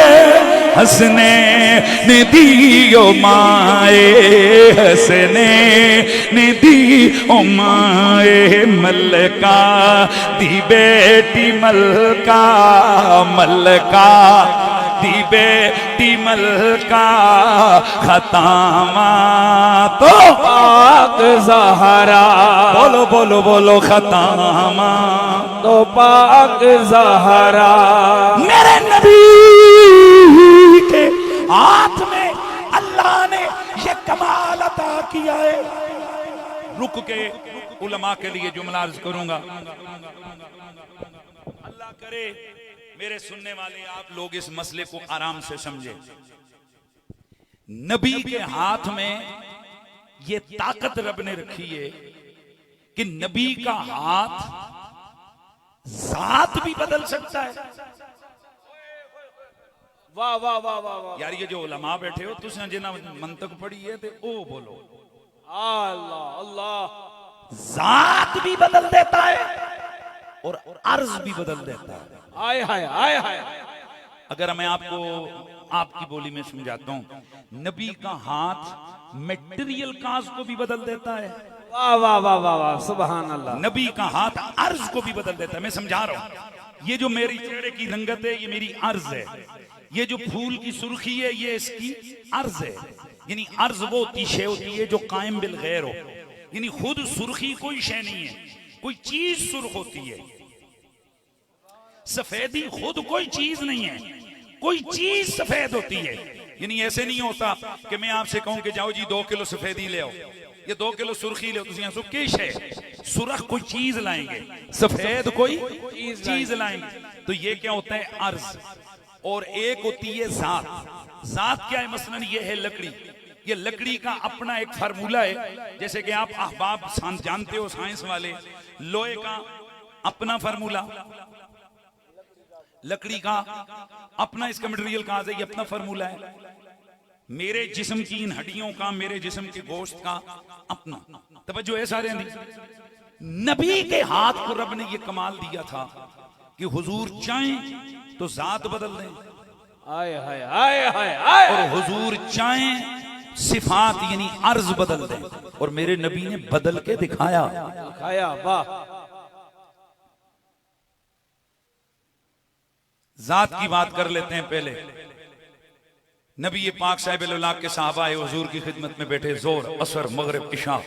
हंसने नदियों माए, हंसने नदियों माए। मलका दी बेटी मलका, मलका दी बेटी मलका खतामा तो पाक ज़हरा। बोलो बोलो बोलो खतामा तो पाक ज़हरा। मेरे नबी के हाथ में अल्लाह ने ये कमाल अता किया है। रुक के उलमा के लिए जुमला अर्ज करूंगा, अल्लाह करे मेरे सुनने वाले आप लोग इस मसले को आराम से समझे। नबी के हाथ में ये ताकत रब ने रखी है कि नबी का हाथ जात भी बदल सकता है। वाह वाह वाह वाह वाह। यार ये जो उलमा बैठे हो तुम जिन्ना मंतक पढ़ी है ते ओ बोलो अल्लाह अल्लाह। जात भी बदल देता है। और अर्ज भी बदल देता है। आय हाय आय हाय। अगर मैं आपको आपकी बोली में समझाता हूं, नबी का हाथ मेटेरियल काज को भी बदल देता है। वाह वाह वाह वाह वाह, सुभान अल्लाह। नबी का हाथ अर्ज को भी बदल देता है। मैं समझा रहा हूं, ये जो मेरी चेहरे की रंगत है ये मेरी अर्ज है, ये जो फूल की सुर्खी है ये इसकी अर्ज है। यानी अर्ज वो होती शे होती है जो कायम बिल गैर हो, यानी खुद सुर्खी कोई शे नहीं है, कोई चीज सुर्ख होती है। सफेदी खुद कोई चीज नहीं है, कोई चीज सफेद होती है। यानी ऐसे नहीं होता कि मैं आपसे कहूं कि जाओ जी 2 किलो सफेदी ले आओ, ये 2 किलो सुर्खी ले आओ, किश है सुरख कोई चीज लाएंगे, सफेद कोई चीज लाएंगे। तो ये क्या होता है अर्ज, और एक होती है जात। जात क्या है? मसलन ये है लकड़ी, ये लकड़ी का अपना एक फार्मूला है। जैसे कि आप अहबाब जानते हो साइंस वाले, लोहे का अपना फार्मूला, लकड़ी का अपना इसका मटेरियल कहां से, ये अपना फार्मूला है। मेरे जिस्म की इन हड्डियों का, मेरे जिस्म के गोश्त का अपना तवज्जो है सारे। नबी के हाथ को रब ने ये कमाल दिया था कि हुजूर चाहें तो जात बदल दें, आय हाय आय हाय आय, और हुजूर चाहें सिफात यानी अर्ज बदल दें, और मेरे नबी ने बदल के दिखाया। दिखाया, वाह। जात की बात कर लेते हैं पहले। नबी पाक साहिब के साहबा हुजूर की खिदमत में बैठे, जोर असर मगरिब इशा,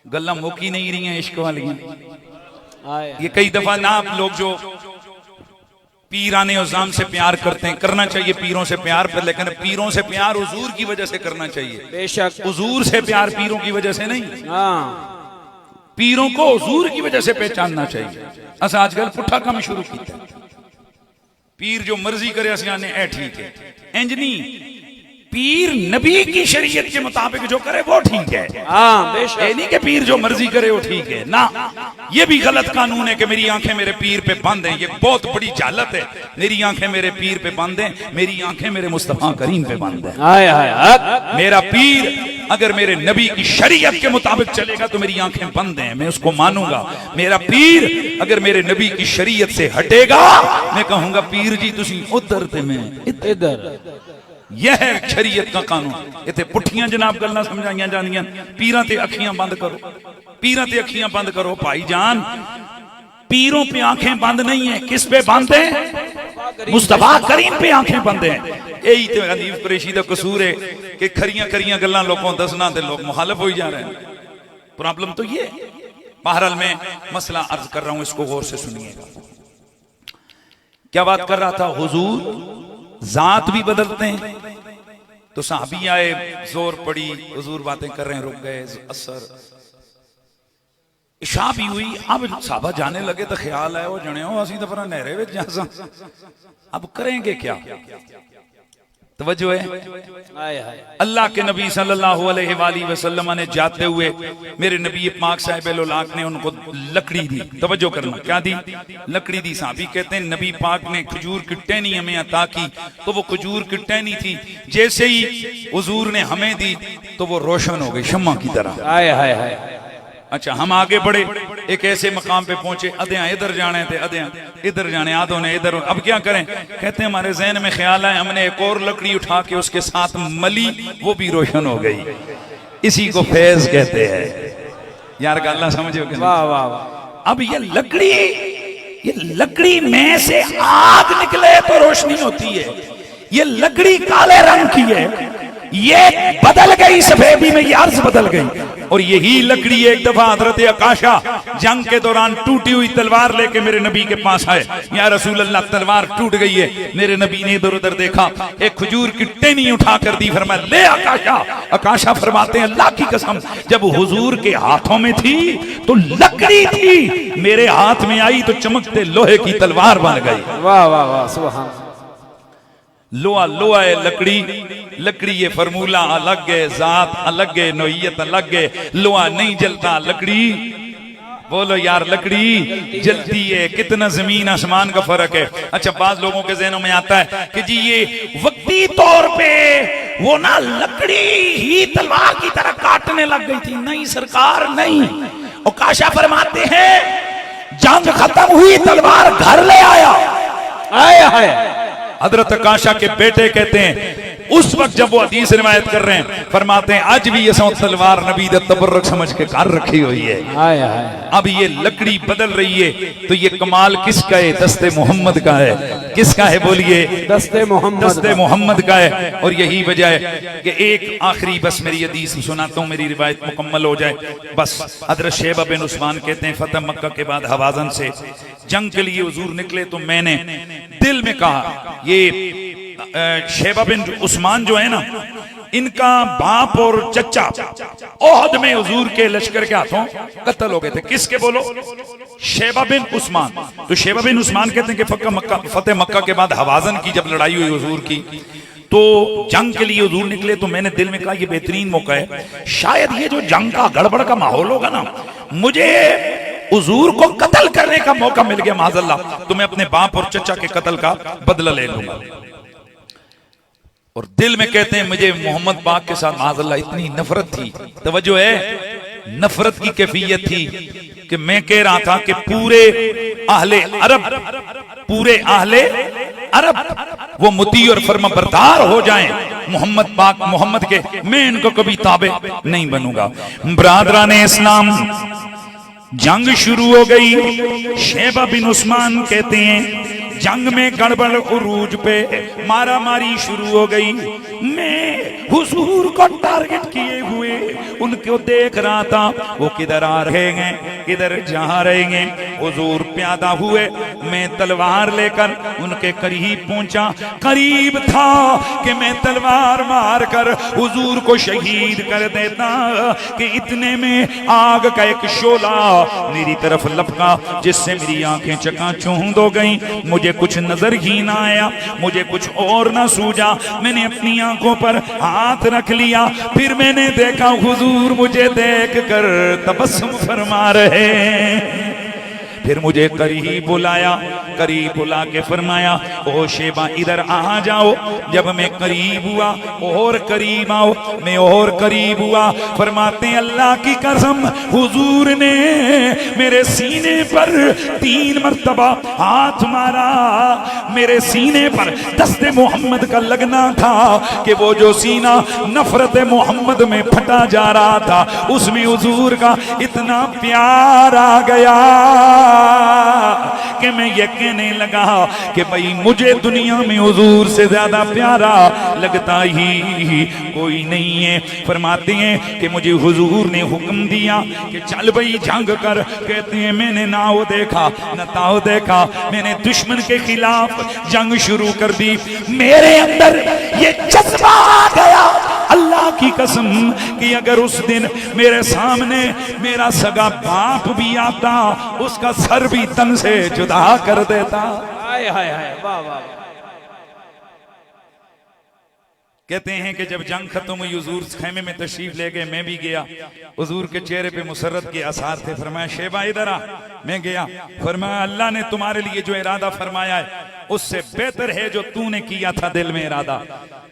गल्ला मुकी नहीं रही हैं इश्क वाली। ये कई दफा ना आप लोग जो पीराने उज़ाम से प्यार करते हैं, करना चाहिए पीरों से प्यार पर, लेकिन पीरों से प्यार हुजूर की वजह से करना चाहिए। बेशक हुजूर से प्यार पीरों की वजह से नहीं, हाँ, पीरों को हुजूर की वजह से पहचानना चाहिए। अस आजकल पुठा काम शुरू किया, पीर जो मर्जी करे असियाने ए ठीक है, इंज नहीं। पीर नबी की शरीयत के मुताबिक जो करे वो ठीक है, हाँ बेशक। ये नहीं कि पीर जो मर्जी करे वो ठीक है ना, ये भी गलत कानून है कि मेरी आंखें मेरे पीर पे बंद हैं। ये बहुत बड़ी जालत है, मेरी आंखें मेरे पीर पे बंद हैं, मेरी आंखें मेरे मुस्तफा करीम पे बंद हैं। आय हाय, मेरा पीर अगर मेरे नबी की शरीयत के मुताबिक चलेगा तो मेरी आंखें बंद हैं, मैं उसको मानूंगा। मेरा पीर अगर मेरे नबी की शरीयत से हटेगा, मैं कहूंगा पीर जी तुसी उधर ते मैं इधर। यह है शरीयत का कानून। इतने पुठियां जनाब गल्लां समझाइयां जानियां, पीरां ते अखियां बंद करो, पीरां ते अखियां बंद करो। भाईजान पीरों पे आंखें बंद नहीं है, किस पे बंद है? मुस्तफा करीम पे आंखें बंद हैं। यही तो हनीफ कुरैशी दा कसूर है कि खरियां खरियां गल्लां लोगों दसना ते लोग मुखालिफ हो जा रहे हैं। प्रॉब्लम तो ये है। बहरहाल मैं मसला अर्ज कर रहा हूं, इसको गौर से सुनिएगा। क्या बात कर रहा था? हुजूर जात भी बदलते हैं। तो साहबी आए, जोर पड़ी, हुजूर बातें कर रहे हैं, रुक गए। असर इशा भी हुई। अब साहबा जाने लगे तो ख्याल आया, वो जने हो असी तो पर नहरे विच जा, अब करेंगे क्या? तवज्जो है। आय हाय। अल्लाह के नबी सल्लल्लाहु अलैहि वसल्लम ने जाते हुए मेरे नबी पाक साहिब ने उनको लकड़ी दी। तवज्जो करना, क्या दी? लकड़ी दी। साहबी कहते हैं नबी पाक ने खजूर की टहनी हमें अता की, तो वो खजूर की टहनी थी, जैसे ही हुजूर ने हमें दी तो वो रोशन हो गई शम्मा की तरह। आय हाय हाय। अच्छा, हम आगे बढ़े, एक ऐसे मकाम पे पहुंचे, अधेया इधर जाने थे, अधेया इधर जाने, आधों ने इधर। अब क्या करें? कहते हैं हमारे जहन में ख्याल है, हमने एक और लकड़ी उठा के उसके साथ मली, वो भी रोशन हो गई। इसी को फैज कहते हैं। यार गल्ला समझो कि वाह वाह वाह। अब ये लकड़ी में से आग निकले तो रोशनी होती है। ये लकड़ी काले रंग की है, ये बदल गई सफेदी में, ये अर्ज बदल गई। और यही लकड़ी एक दफा हजरत अकाशा जंग के दौरान टूटी हुई तलवार लेके मेरे नबी के पास आए। या रसूल अल्लाह, तलवार टूट गई है। मेरे नबी ने इधर उधर देखा, एक खजूर की टहनी उठा कर दी, फरमाया ले अकाशा। अकाशा फरमाते हैं अल्लाह की कसम, जब हुजूर के हाथों में थी तो लकड़ी थी, मेरे हाथ में आई तो चमकते लोहे की तलवार बन गई। वाह वाह वाह, सुभान। लोहा लोहा है, लकड़ी ये फॉर्मूला अलग है, जात अलग है, नोयत अलग है। लोहा नहीं जलता, लकड़ी बोलो यार, लकड़ी जलती है। कितना जमीन आसमान का फर्क है। अच्छा, बाज लोगों के ज़हनों में आता है कि जी ये वक्ती तौर पे वो ना लकड़ी ही तलवार की तरह काटने लग गई थी। नहीं सरकार, नहीं। और काशा फरमाते हैं जंग खत्म हुई, तलवार घर ले आया। आया है। हजरत काशा के बेटे कहते हैं उस वक्त जब वो हदीस रिवायत कर रहे हैं, फरमाते हैं आज भी ये तलवार नबी दा तबर्रुक समझ के घर रखी हुई है। आया है। अब ये लकड़ी बदल रही है, तो ये कमाल किसका है? दस्ते मोहम्मद का है। किसका है बोलिए? दस्ते मोहम्मद। दस्ते मोहम्मद का है। और यही वजह है कि एक आखिरी बस मेरी हदीस सुनाता हूँ, मेरी रिवायत मुकम्मल हो जाए बस। हजरत शेबा बिन उस्मान कहते हैं फतेह मक्का के बाद हवाजन से जंग के लिए हुजूर निकले, तो मैंने दिल में कहा ये शेबा बिन उस्मान जो है ना, इनका बाप और चचा ओहद में हुजूर के लश्कर के हाथों कत्ल हो गए थे। किसके बोलो? शेबा बिन उस्मान। तो शेबा बिन उस्मान कहते हैं कि फतेह मक्का के बाद हवाजन की जब लड़ाई हुई हुजूर की, तो जंग के लिए हुजूर निकले, तो मैंने दिल में कहा ये बेहतरीन मौका है, शायद ये जो जंग का गड़बड़ का माहौल होगा ना, मुझे हुजूर को कत्ल करने का मौका मिल गया माज़अल्लाह, तो मैं अपने बाप और चचा के कत्ल का बदला ले लूंगा। और दिल में कहते हैं मुझे मोहम्मद पाक के साथ माज़अल्लाह इतनी नफरत थी, तवज्जो है, नफरत की कैफियत थी कि मैं कह रहा था कि पूरे अहले अरब वो मुती और फर्माबरदार हो जाएं मोहम्मद पाक मोहम्मद के, मैं इनको कभी ताबे नहीं बनूंगा। ब्रादराने इस्लाम, जंग शुरू हो गई। शेबा बिन उस्मान कहते हैं जंग में गड़बड़ उरूज पे मारा मारी शुरू हो गई। मैं हुजूर को टारगेट किए हुए उनको देख रहा था, वो किधर आ रहे हैं, किधर जा रहे हैं। हुजूर प्यादा हुए, मैं तलवार लेकर उनके करीब पहुंचा। करीब था कि मैं तलवार मार कर हुजूर को शहीद कर देता कि इतने में आग का एक शोला मेरी तरफ लपका, जिससे मेरी आंखें चकाचौंध हो गईं। मुझे कुछ नजर ही ना आया, मुझे कुछ और ना सूझा। मैंने अपनी आंखों पर हाथ रख लिया, फिर मैंने देखा हुजूर मुझे देखकर तबस्सुम फरमा रहे हैं। फिर मुझे करीब बुलाया, करीब बुला के फरमाया ओ शेबा इधर आ जाओ। जब मैं करीब हुआ, और करीब आओ, मैं और करीब हुआ। फरमाते हैं अल्लाह की कसम हुजूर ने मेरे सीने पर 3 मर्तबा हाथ मारा। मेरे सीने पर दस्ते मोहम्मद का लगना था कि वो जो सीना नफरत मोहम्मद में फटा जा रहा था, उसमें हुजूर का इतना प्यार आ गया कि मैं ये कहने लगा कि भाई मुझे दुनिया में हुजूर से ज्यादा प्यारा लगता ही कोई नहीं है। फरमाते हैं कि मुझे हुजूर ने हुक्म दिया कि चल भाई जंग कर। कहते हैं मैंने ना वो देखा न ताओ देखा, मैंने दुश्मन के खिलाफ जंग शुरू कर दी। मेरे अंदर ये जज्बा आ गया अल्लाह की कसम कि अगर उस दिन मेरे सामने मेरा सगा बाप भी आता, उसका सर भी तन से जुदा कर देता। हाय हाय हाय, वाह वाह। कहते हैं कि जब जंग खत्म हुई हुजूर खेमे में तशरीफ ले गए, मैं भी गया। हुजूर के चेहरे पे मुसर्रत के आसार थे। फरमाया शेबा इधर आ। मैं गया। फरमाया अल्लाह ने तुम्हारे लिए जो इरादा फरमाया है उससे बेहतर है जो तूने किया था दिल में इरादा।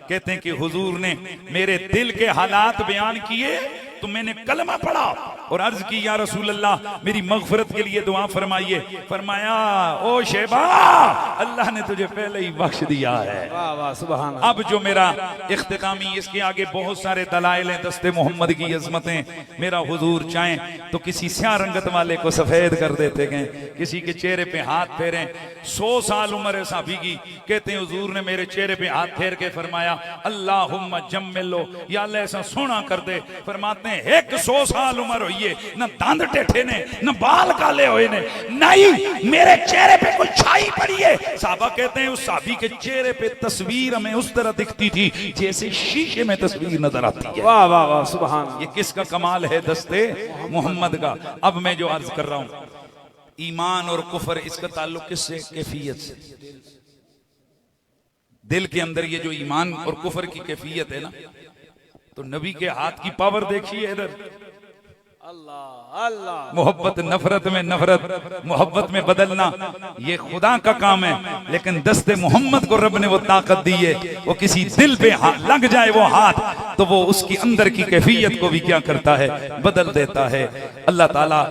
कहते हैं कि हुजूर ने मेरे दिल के हालात बयान किए, तो मैंने कलमा पढ़ा और अर्ज की या रसूल अल्लाह मेरी मगफरत के लिए दुआ फरमाइए। फरमाया ओ शेबा अल्लाह ने तुझे पहले ही बख्श दिया है। वाह वाह सुभान अल्लाह। अब जो मेरा इख्तितामी, इसके आगे बहुत सारे दलाइल हैं दस्ते मोहम्मद की अजमतें। मेरा हुजूर चाहें तो किसी स्याह रंगत वाले को सफेद कर देते गए, किसी के चेहरे पे हाथ फेरें। 100 साल उम्र है साहबी की। कहते हैं हुजूर ने मेरे चेहरे पे हाथ फेर के फरमाया अल्लाहुम्मा जम्मिलो, या अल्लाह ऐसा सोना कर दे। फरमाते हैं 100 साल उम्र हुई है, न दांत टेढ़े ने न बाल काले हुए ने, नहीं मेरे चेहरे पे कोई छाई पड़ी है। साहबा कहते हैं उस साहबी के चेहरे पे तस्वीर हमें उस तरह दिखती थी जैसे शीशे में तस्वीर नजर आती है। वाह वाह वाह सुभान। ये किसका कमाल है? दस्ते मोहम्मद का। अब मैं जो अर्ज कर रहा हूं, ईमान और कुफर, इसका ताल्लुक किससे? कैफियत से। दिल के अंदर ये जो ईमान और कुफर की कैफियत है ना, तो नबी के हाथ की पावर देखिए इधर। अल्लाह अल्लाह। मोहब्बत नफरत में, नफरत मोहब्बत में बदलना ये खुदा का काम है, लेकिन दस्ते मोहम्मद को रब ने वो ताकत दी है, वो किसी दिल पे लग जाए वो हाथ तो वो उसकी अंदर की कैफियत को भी क्या करता है, बदल देता है। अल्लाह ताला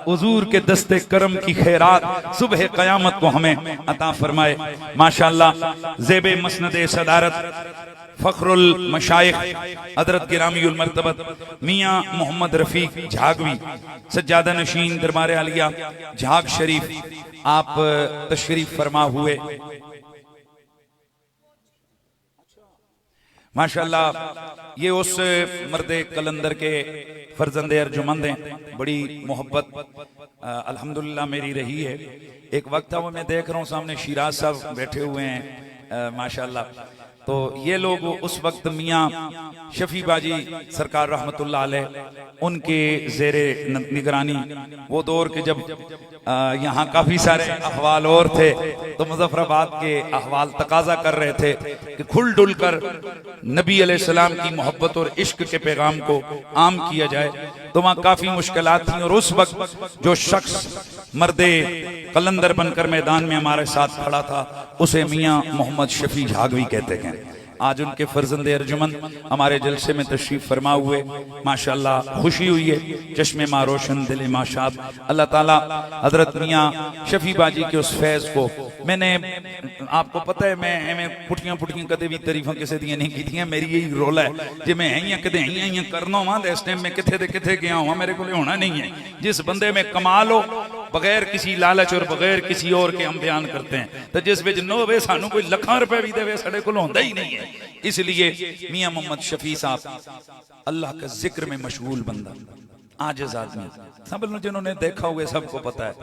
हुजूर के दस्ते करम की खैरात सुबह कयामत को हमें अता फरमाए। माशाअल्लाह ज़ेबे मसनदे सदारत फखरुल मशाइख हजरत गिरामीउल मर्तबत मियाँ मोहम्मद रफीक झागवी सज्जादा नशीन दरबार आलिया झाग शरीफ आप तशरीफ फरमा हुए। माशाअल्लाह ये उस मर्दे कलंदर के फर्जंदे अर्जुमंद हैं, बड़ी मोहब्बत अल्हम्दुलिल्लाह मेरी रही है। एक वक्त था वो मैं देख रहा हूँ सामने शिराज साहब बैठे हुए हैं माशाअल्लाह, तो ये लोग उस वक्त मियाँ शफी बाजी सरकार रहमतुल्लाह अलैह उनके जेरे निगरानी वो दौर के जब यहाँ काफी सारे अहवाल और थे तो मुजफ्फराबाद के अहवाल तकाजा कर रहे थे कि खुल डुल कर नबी अलैहिस्सलाम की मोहब्बत और इश्क के पैगाम को आम किया जाए, तो वहाँ काफी मुश्किलात थी। और उस वक्त जो शख्स मर्दे कलंदर बनकर मैदान में हमारे साथ खड़ा था उसे मियाँ मोहम्मद शफी झागवी कहते हैं। आज उनके फर्जंदे अर्जुमन हमारे जलसे में तशरीफ फरमा हुए, माशाअल्लाह खुशी हुई है, चश्मे मा रोशन दिल माशाद। अल्लाह ताला हजरत मियाँ शफी बाजी के उस फैज को, मैंने आपको पता है मैं पुठियां पुठियां कदे भी तारीफा किसी दी नहीं की, मेरी यही रोल है जे मैं हियां कदे हियां करना वा तो इस टाइम मैं किथे दे किथे गया हुआ, मेरे को होना नहीं है। जिस बंदे में कमाल हो बगैर किसी लालच और बगैर किसी और के हम बयान करते हैं, तो जिस विच नो वे सानू कोई लखां रुपए भी देवे साडे कोल होंदा ही नहीं है। इसलिए मियाँ मोहम्मद शफी साहब अल्लाह का जिक्र में मशगूल बंदा, आजिज़ आदमी, सब लोग जिन्होंने देखा हुआ सबको पता है।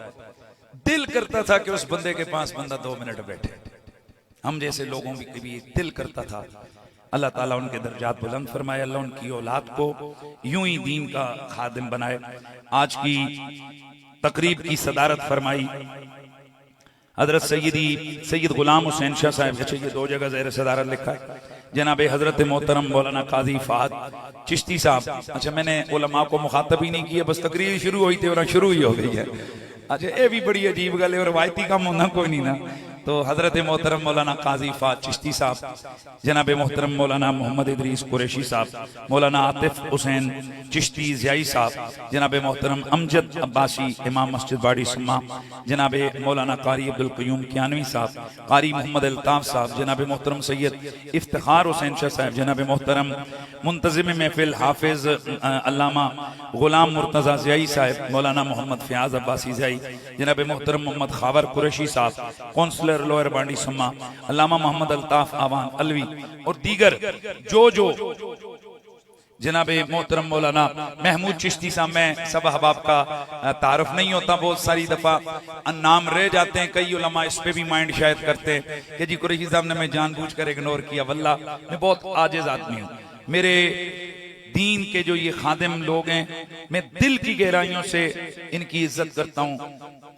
दिल करता था कि उस बंदे के पास बंदा 2 मिनट बैठे, हम जैसे लोगों की भी दिल करता था। अल्लाह ताला उनके दर्जात बुलंद फरमाए, अल्लाह उनकी औलाद को यूं ही दीन का खादिम बनाए। आज की तकरीब की सदारत फरमाई हजरत सैयद गुलाम हुसैन शाह साहब। अच्छा ये 2 जगह ज़ेर सदारत लिखा है, जनाब हजरत मोहतरम मौलाना काजी फहद चिश्ती साहब। अच्छा मैंने उलमा को मुखातब ही नहीं किया, बस तकरीर शुरू हुई थी और शुरू ही हो गई है। अच्छा ये भी बड़ी अजीब गल है और रवायती काम होना कोई नहीं ना। तो हजरत मोहतरम मौलाना काजी फहद चिश्ती साहब, जनाब मोहतरम मौलाना मोहम्मद इदरीस कुरैशी साहब, मौलाना आतिफ हुसैन चिश्ती ज़ियाई साहब, जनाब मोहतरम अमजद अब्बासी इमाम मस्जिद बाड़ी सुम्मा, जनाब मौलाना कारी अब्दुल क़य्यूम कियानवी साहब, कारी मोहम्मद अल्ताफ साहब, जनाब मोहतरम सैयद इफ्तिखार हुसैन शाह साहब, जनाब मोहतरम मुंतज़िम महफिल हाफिज अल्लामा गुलाम मुर्तज़ा ज़ियाई साहब, मौलाना मोहम्मद फ़याज़ अब्बासी ज़ियाई, जनाब मोहतरम मोहम्मद खावर कुरैशी साहब, कौंसलर लोअर बांडी सुम्मा, अल्लामा मोहम्मद अल्ताफ आवान अलवी और दीगर जो जनाबे मोहतरम मौलाना महमूद चिश्ती साहब। मैं सब अहबाब का तारुफ नहीं होता, बहुत सारी दफा नाम रह जाते हैं, कई उलमा इस पे भी माइंड शायद करते हैं कि जी कुरैशी साहब ने मैं जानबूझकर इग्नोर किया। वल्लाह मैं बहुत आजिज़ आदमी हूँ, मेरे दीन के जो ये खादिम लोग हैं मैं दिल की गहराइयों से इनकी इज्जत करता हूँ।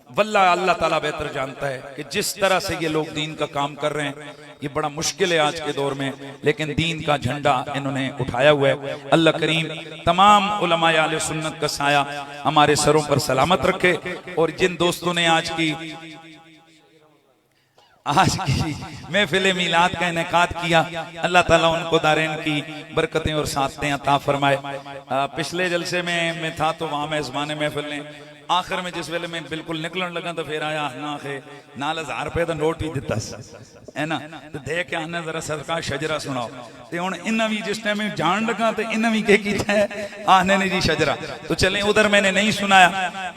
वल्लाह अल्लाह ताला बेहतर जानता है कि जिस तरह से ये लोग दीन का काम कर रहे हैं ये बड़ा मुश्किल है आज के दौर में, लेकिन दीन का झंडा इन्होंने उठाया हुआ है। अल्लाह करीम तमाम उलमाए आले सुन्नत का साया हमारे सरों पर सलामत रखे। और जिन दोस्तों ने आज की महफिल मीलाद का इनेकाद किया, अल्लाह ताला उनको दारैन की बरकतें और साथें अता फरमाए। पिछले जलसे में मैं था तो वहां मेजबान महफिल ने आखिर में जिस वेले में बिल्कुल निकलन लगा तो फिर आया नाल 1000 रुपए का नोट ही दिता है ना, तो देख के आने जरा सरकार शजरा सुनाओ। तो हुण इन्हां भी जिस टाइम जान लगा तो इन्हां भी क्या कीता है, आने ने जी शजरा। तो चले उधर मैंने नहीं सुनाया,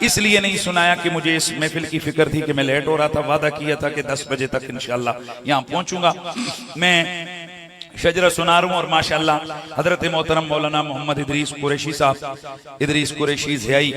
इसलिए नहीं सुनाया कि मुझे इस महफिल की फिक्र थी कि मैं लेट हो रहा था, वादा किया था कि 10 बजे तक इंशाअल्लाह यहाँ पहुंचूंगा। मैं शजरा सुना रहा हूँ और माशाअल्लाह हजरत मोहतरम मौलाना मोहम्मद इदरीस कुरैशी साहब, इदरीस कुरैशी ज़ियाई,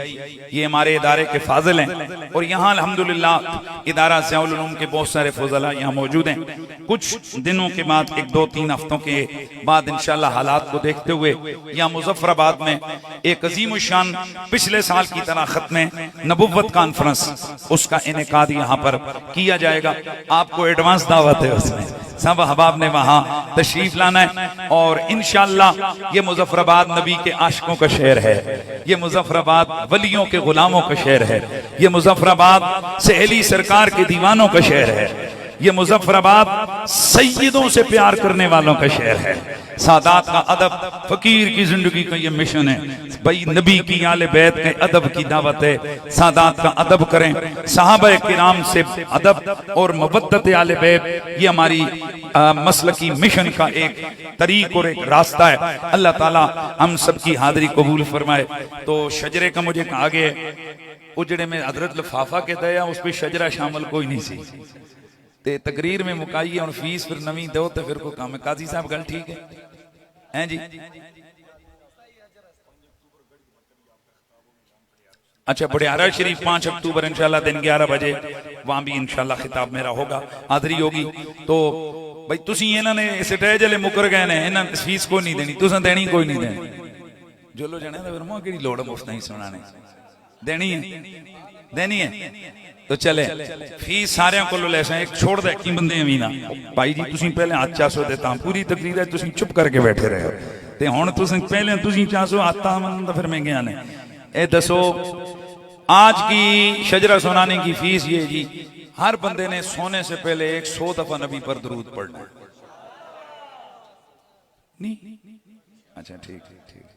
ये हमारे इदारे के फाजिल हैं और यहाँ अल्हम्दुलिल्लाह इदारा ज़ियाउल उलूम के बहुत सारे फज़ला यहाँ मौजूद हैं। कुछ दिनों के बाद 1-2-3 हफ्तों के बाद इंशाअल्लाह हालात को देखते हुए यहाँ मुजफ्फराबाद में एक अजीम शान पिछले साल की तरह खत्म नबुव्वत कॉन्फ्रेंस उसका इनेकाद यहाँ पर किया जाएगा। आपको एडवांस दावत है उसमें, सब अहबाब ने वहां तशरीफ लाना है। और इंशाअल्लाह ये मुजफ्फराबाद नबी के आशिकों का शहर है, ये मुजफ्फराबाद वलियों के गुलामों का शहर है, ये मुजफ्फराबाद सहेली सरकार के दीवानों का शहर है, ये मुजफ्फराबाद सैयदों से प्यार करने वालों का शहर है। सादात का अदब, फकीर की जिंदगी का ये मिशन है भाई, नबी की आले बैत के अदब की दावत है। सादात का अदब करें, सहाबा किराम से अदब और मवद्दत आले बैत, ये हमारी मसलकी मिशन का एक तरीक और एक रास्ता है। अल्लाह ताला हम सबकी हाजिरी कबूल फरमाए। तो शजरे का मुझे कहा गया उजड़े में हजरत लफाफा के दया, उस पर शजरा शामिल कोई नहीं सी ते तकरीर में मुकाई और फीस फिर नवी दो तो फिर को काम है। काजी साहब गल ठीक है जी। अच्छा, बड़ियारा शरीफ 5 अक्टूबर इंशाल्लाह दिन 11 बजे वहां भी इंशाल्लाह खिताब मेरा होगा, हाजरी होगी। तो भाई तुसी इन्होंने स्टेज वाले मुकर गए ने, इन्होंने फीस को नहीं देनी, तुसा देनी कोई नहीं देनी। जो लो जाने फिर मोह की लोड़ मुफ्त नहीं सुनाने, देनी है, देनी है। तो चले फीस सारे को ले एक छोड़ दे की बंदे अमीना भाई जी, तुसी पहले हाथ 400 देता पूरी तकरीर है, तुसी चुप करके बैठे रहे हो ते हुण तुसी पहले तुसी 400 आता मन तो फिर महंगे आने। ए दसो आज की शजरा सुनाने की फीस ये जी, हर बंदे ने सोने से पहले 100 दफा नबी पर दरूद पढ़ना। नहीं अच्छा ठीक ठीक ठीक,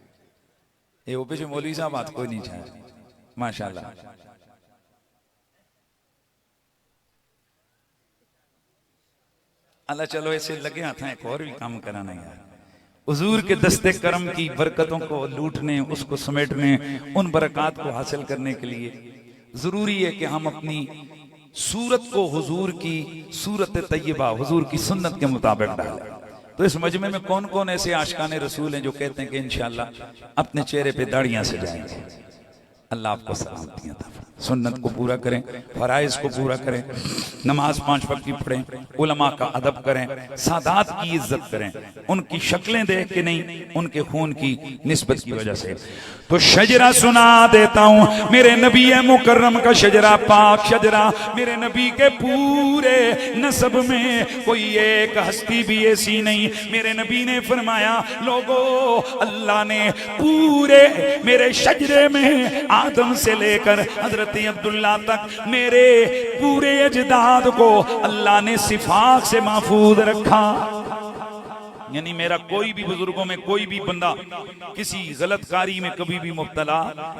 ये वो पीछे मौलवी साहब बात कोई नहीं चाहे, माशाल्लाह। अल्लाह चलो ऐसे लगे हाथ एक और भी काम कराना यार, हुजूर के दस्ते करम की बरकतों को लूटने, उसको समेटने, उन बरकत को हासिल करने के लिए जरूरी है कि हम अपनी सूरत को हुजूर की सूरत तैयबा, हुजूर की सुन्नत के मुताबिक डालें। तो इस मजमे में कौन कौन ऐसे आशिकाने रसूल हैं जो कहते हैं कि इंशाअल्लाह अपने चेहरे पे दाढ़ियां सजाएंगे। अल्लाह आपको सलामतियां अता फरमाए, सुन्नत को पूरा करें, फराइज को पूरा करें, नमाज 5 वक्त की पढ़ें, उलमा का अदब करें, सादात की इज्जत करें, उनकी शक्लें देख के नहीं, उनके खून की निस्बत की वजह से। तो शजरा सुना देता हूं, मेरे नबी मुकर्रम का शजरा, पाक शजरा, मेरे नबी के पूरे नसब में कोई एक हस्ती भी ऐसी नहीं। मेरे नबी ने फरमाया, लोगो अल्लाह ने पूरे मेरे शजरे में आदम से लेकर हजरत अब्दुल्ला तक मेरे पूरे अजदाद को अल्लाह ने सिफात से महफूज रखा। यानी मेरा कोई भी बुजुर्गों में कोई भी बंदा किसी गलत कारी में कभी भी मुब्तला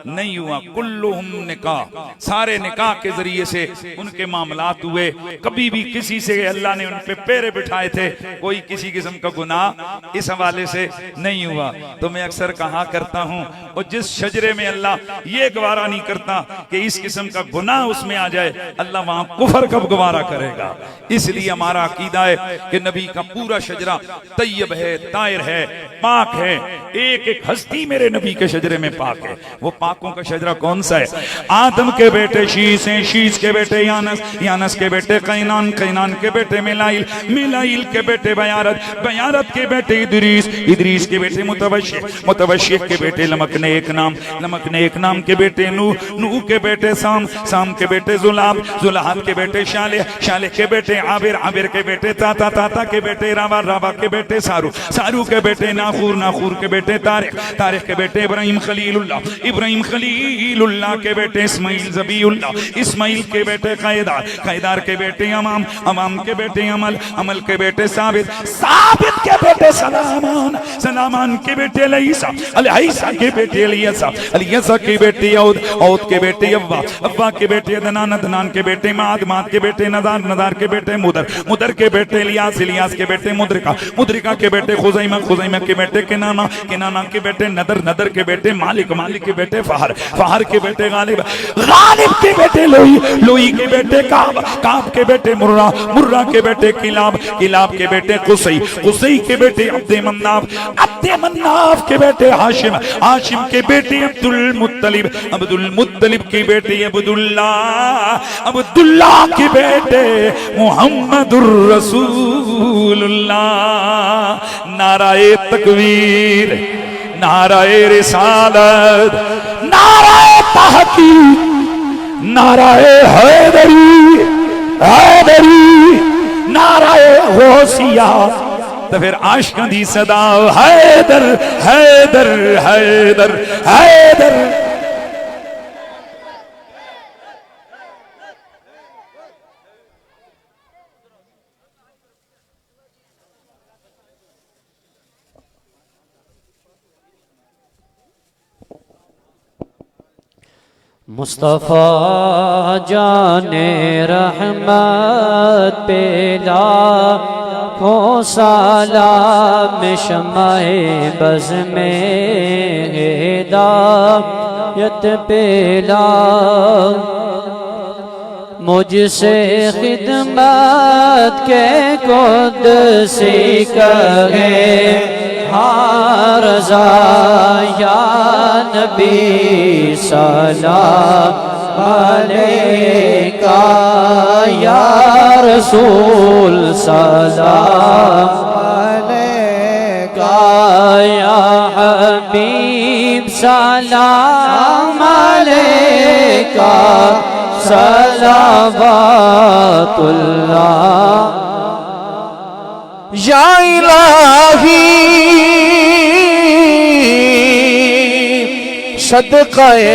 नहीं हुआ। कुल्लुहुम निकाह, सारे निकाह के जरिए से उनके मामलात हुए, कभी भी किसी से अल्लाह ने उन पे पैरे बिठाए थे, कोई किसी किस्म का गुनाह इस हवाले से नहीं हुआ। तो मैं अक्सर कहा करता हूं, और जिस शजरे में अल्लाह ये गवारा नहीं करता कि इस किस्म का गुनाह उसमें आ जाए, अल्लाह वहां कुफर कब गवारा करेगा। इसलिए हमारा अकीदा है कि नबी का पूरा शजरा तैयब है, ताहिर है, पाक है। एक एक हस्ती मेरे नबी के शजरे में पाक है। वो पाकों का शजरा कौन सा है? आदम के बेटे शीश हैं, शीश के बेटे यानस, यानस के बेटे कैनान, कैनान के बेटे मिलाइल, मिलाइल के बेटे बयारत, बयारत के बेटे इदरीस, इदरीस के बेटे मुतवश्शिह, मुतवश्शिह के बेटे लमक ने एक नाम, लमक ने एक नाम के बेटे नूह, नूह के बेटे साम, साम के बेटे जुलाब, जुलाब के बेटे शाले, शाले के बेटे आबिर, आबिर के बेटे ताता, ताता के बेटे रावा, रावा के बेटे सारू, सारू के बेटे नाखूर, नाखूर के बेटे तारिक, तारिक के बेटे इब्राहिम खलीलुल्लाह, इब्राहिम खलीलुल्लाह के बेटे इस्माइल ज़बीउल्लाह, इस्माइल के बेटे कैदार, कैदार के बेटे अमाम, अमाम के बेटे अमल, अमल के बेटे साबित, साबित के बेटे सलामान, सलामान के बेटे अलईसा, अलईसा के बेटे अलियसा, अलियसा के बेटे औद, औद के बेटे अव्वा, अव्वा के बेटे अदनान, अदनान के बेटे माद, माद के बेटे नदार, नदार के बेटे मुदर, मुदर के बेटे इलियास, इलियास के बेटे मुद्रिका, मुद्रिका के बेटे खुज़ैमा, खुज़ैमा के बेटे किनाना, किनाना के बेटे नदर, नदर के बेटे मालिक, मालिक के बेटे फहर, फहर के बेटे गालिब, गालिब के बेटे लोई, लोई के बेटे काब, काब के बेटे मुर्रा, मुर्रा के बेटे किलाब, किलाब के बेटे कुसई, कुसई के बेटे अब्दे मन्नाफ, अब्दे मन्नाफ के बेटे हाशिम, हाशिम के बेटे अब्दुल मुत्तलिब, अब्दुल मुत्तलिब के बेटे अब्दुल्ला, अब्दुल्ला के बेटे मुहम्मदुर रसूलुल्लाह। नाराए तकवीर, नाराए रिसालत, नाराए तहकीक, नाराए हैदरी, हैदरी, नाराए गौसिया तो फिर आशिकां दी सदा हैदर हैदर हैदर हैदर। मुस्तफ़ा जाने रहमत पे लाखों सलाम शमाए बज़ में हिदायत पे मुझसे खिदमत के कुदसी कहे हार या नबी सलाम अलैका या रसूल सलाम अलैका या हबीब सलाम अलैका सलावतुल्लाह या इलाही सदक़े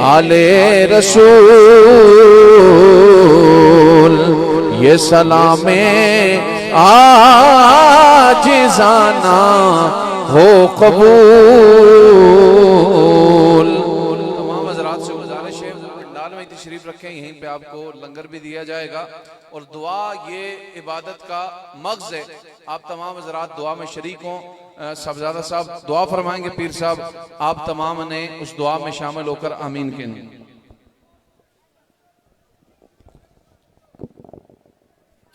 आले रसूल ये सलामे आजिज़ाना हो कबूल। तमाम हज़रात से गुजारिश है पंडाल में तशरीफ रखें, यहीं पे आपको लंगर भी दिया जाएगा और दुआ ये इबादत का मग़ज़ है। आप तमाम हज़रात दुआ में शरीक हों। साहबजादा साहब दुआ फरमाएंगे, पीर साहब आप तमाम ने उस दुआ में शामिल होकर आमीन कहें।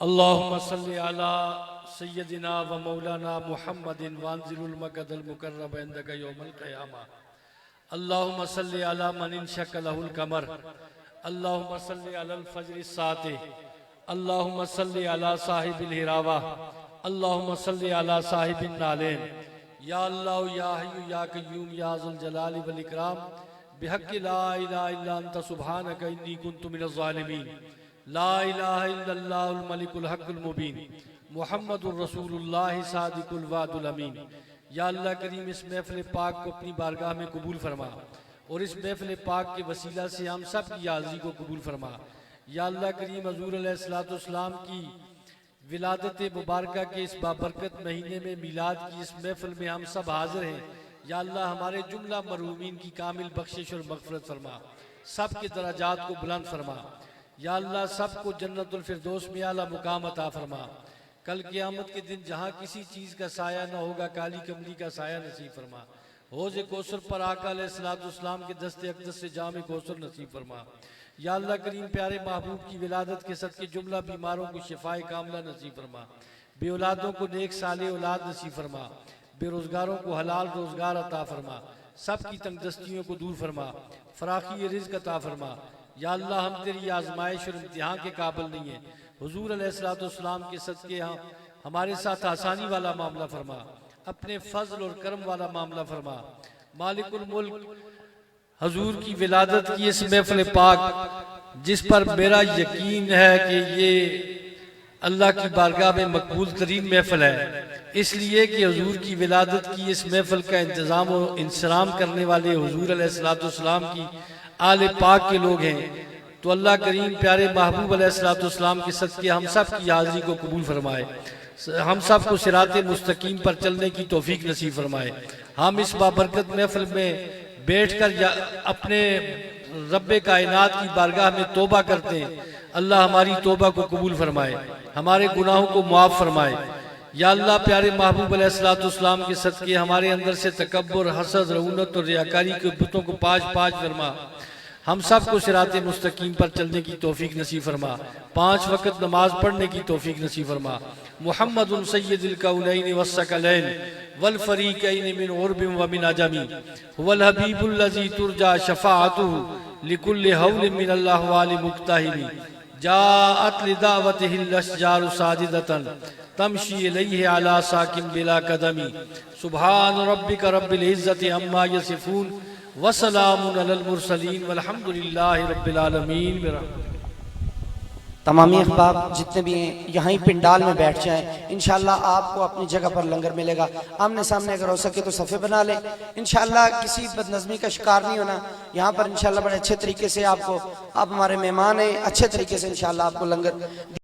अल्लाहुम्मा सल्ली अला सय्यदिना व मौलाना मुहम्मदिन वांजिलुल मक़दल मुकर्रम इंदका यौमल क़ियामा। अल्लाहुम्मा सल्ली अला मन इंशक़लहुल क़मर। अल्लाहुम्मा सल्ली अलल फ़ज्र सातिह। अल्लाहुम्मा सल्ली अला साहिबिल हिरावा। अल्लाहुम्मा सल्ली अला साहिबिन नालेन। या अल्लाह या हय्यु या क़य्यूम या ज़ुल जलाली वल इकराम बिहक़्क़ि ला इलाहा इल्ला अंत सुब्हानका इन्नी कुन्तु मिनज़ ज़ालिमीन। ला इलाहा इल्लल्लाहुल मलिकुल हक़्क़ुल मुबीन मुहम्मदुर रसूलुल्लाह सादिकुल वादुल अमीन। या अल्लाह करीम इस महफ़िल पाक को अपनी बारगाह में कबूल फरमा और इस महफ़िल पाक के वसीला से हम सब की हाज़िरी को कबूल फरमा। या अल्लाह करीम हज़ूर अलैहिस्सलाम की विलादत मुबारक के इस बाबरकत महीने में मिलाद की इस महफ़िल में हम सब हाज़िर हैं। या अल्लाह हमारे जुमला मरहूमीन की कामिल बख्शिश और मग़फ़िरत फरमा, सब के दराजात को बुलंद फरमा। या अल्लाह सबको जन्नतुल फिरदौस में आला मुकाम अता फरमा। कल क़यामत के दिन जहाँ किसी चीज़ का साया न होगा, काली कमली का साया नसीब फरमा। हौज़ कौसर पर आका अलैहिस्सलाम के दस्ते अक़दस से जाम कौसर नसीब फरमा। या अल्लाह करीम प्यारे महबूब की विलादत के सदक़े जुमला बीमारों को शिफाए कामला नसीब फरमा। बे औलादों को नेक साले औलाद नसीब फरमा। बेरोज़गारों को हलाल रोज़गार अता फरमा। सब की तंगदस्तियों को दूर फरमा, फ़राखी रिज़्क़ अता फरमा। या अल्लाह हम तेरी आज़माइश और इम्तिहान के काबिल नहीं है। हुज़ूर अलैहिस्सलाम के सदक़े हमारे साथ आसानी वाला मामला फरमा, अपने फ़ज़ल और करम वाला मामला फरमा। मालिकुल मुल्क हुज़ूर की विलादत की इस महफ़िल पाक जिस पर मेरा यकीन है कि ये अल्लाह की बारगाह में मकबूल तरीन महफ़िल है, इसलिए कि हुज़ूर की विलादत की इस महफ़िल का इंतज़ाम और इंसराम करने वाले हुज़ूर अलैहिस्सलाम की आले पाक के लोग हैं। तो अल्लाह करीम प्यारे महबूब अलैहिस्सलाम के सदक़े हम सब की हाज़िरी को कबूल फरमाए, हम सब को सिराते मुस्तकीम पर चलने की तौफीक नसीब फरमाए। हम इस बाबरकत महफ़िल में बैठ कर अपने रब्बे कायनात की बारगाह में तौबा करते हैं। अल्लाह हमारी तौबा को कबूल फरमाए, हमारे गुनाहों को मुआफ़ फरमाए। या अल्लाह प्यारे महबूब अलैहिस्सलाम के सदक़े हमारे अंदर से तकब्बुर, हसद, रऊनत और रियाकारी के बुतों को पाज पाज फरमा। हम सब को सिराते मुस्तकीम पर चलने की तौफीक नसीब फरमा, 5 वक़्त नमाज पढ़ने की तौफीक नसीब फरमा। मुहम्मदुन सय्यदुल कौनैन वस्सक़लैन वल फ़रीक़ैन मिन उर्बिन व मिन अजमी हुवल हबीबुल लज़ी तुरजा शफ़ाअतुहु लिकुल्लि हौलिन मिनल्लाहि वालि मुक्ताहिमी जाअत लिदावतिहिल अशजारु साजिदतन तमशी इलैहि अला साकिन बिला कदमी सुब्हान रब्बिका रब्बिल इज़्ज़ति अम्मा यसिफून वसलामुन अलल मुरसलीन वल्हम्दुलिल्लाहि रब्बिल आलमीन। तमामी अहबाब जितने भी हैं यहाँ ही पिंडाल में बैठ जाएं। इंशाल्लाह आपको अपनी जगह पर लंगर मिलेगा। आमने सामने अगर हो सके तो सफ़े बना लें। इंशाल्लाह किसी बदनज़मी का शिकार नहीं होना। यहाँ पर इंशाल्लाह बड़े अच्छे तरीके से आपको, आप हमारे मेहमान हैं, अच्छे तरीके से इंशाल्लाह आपको लंगर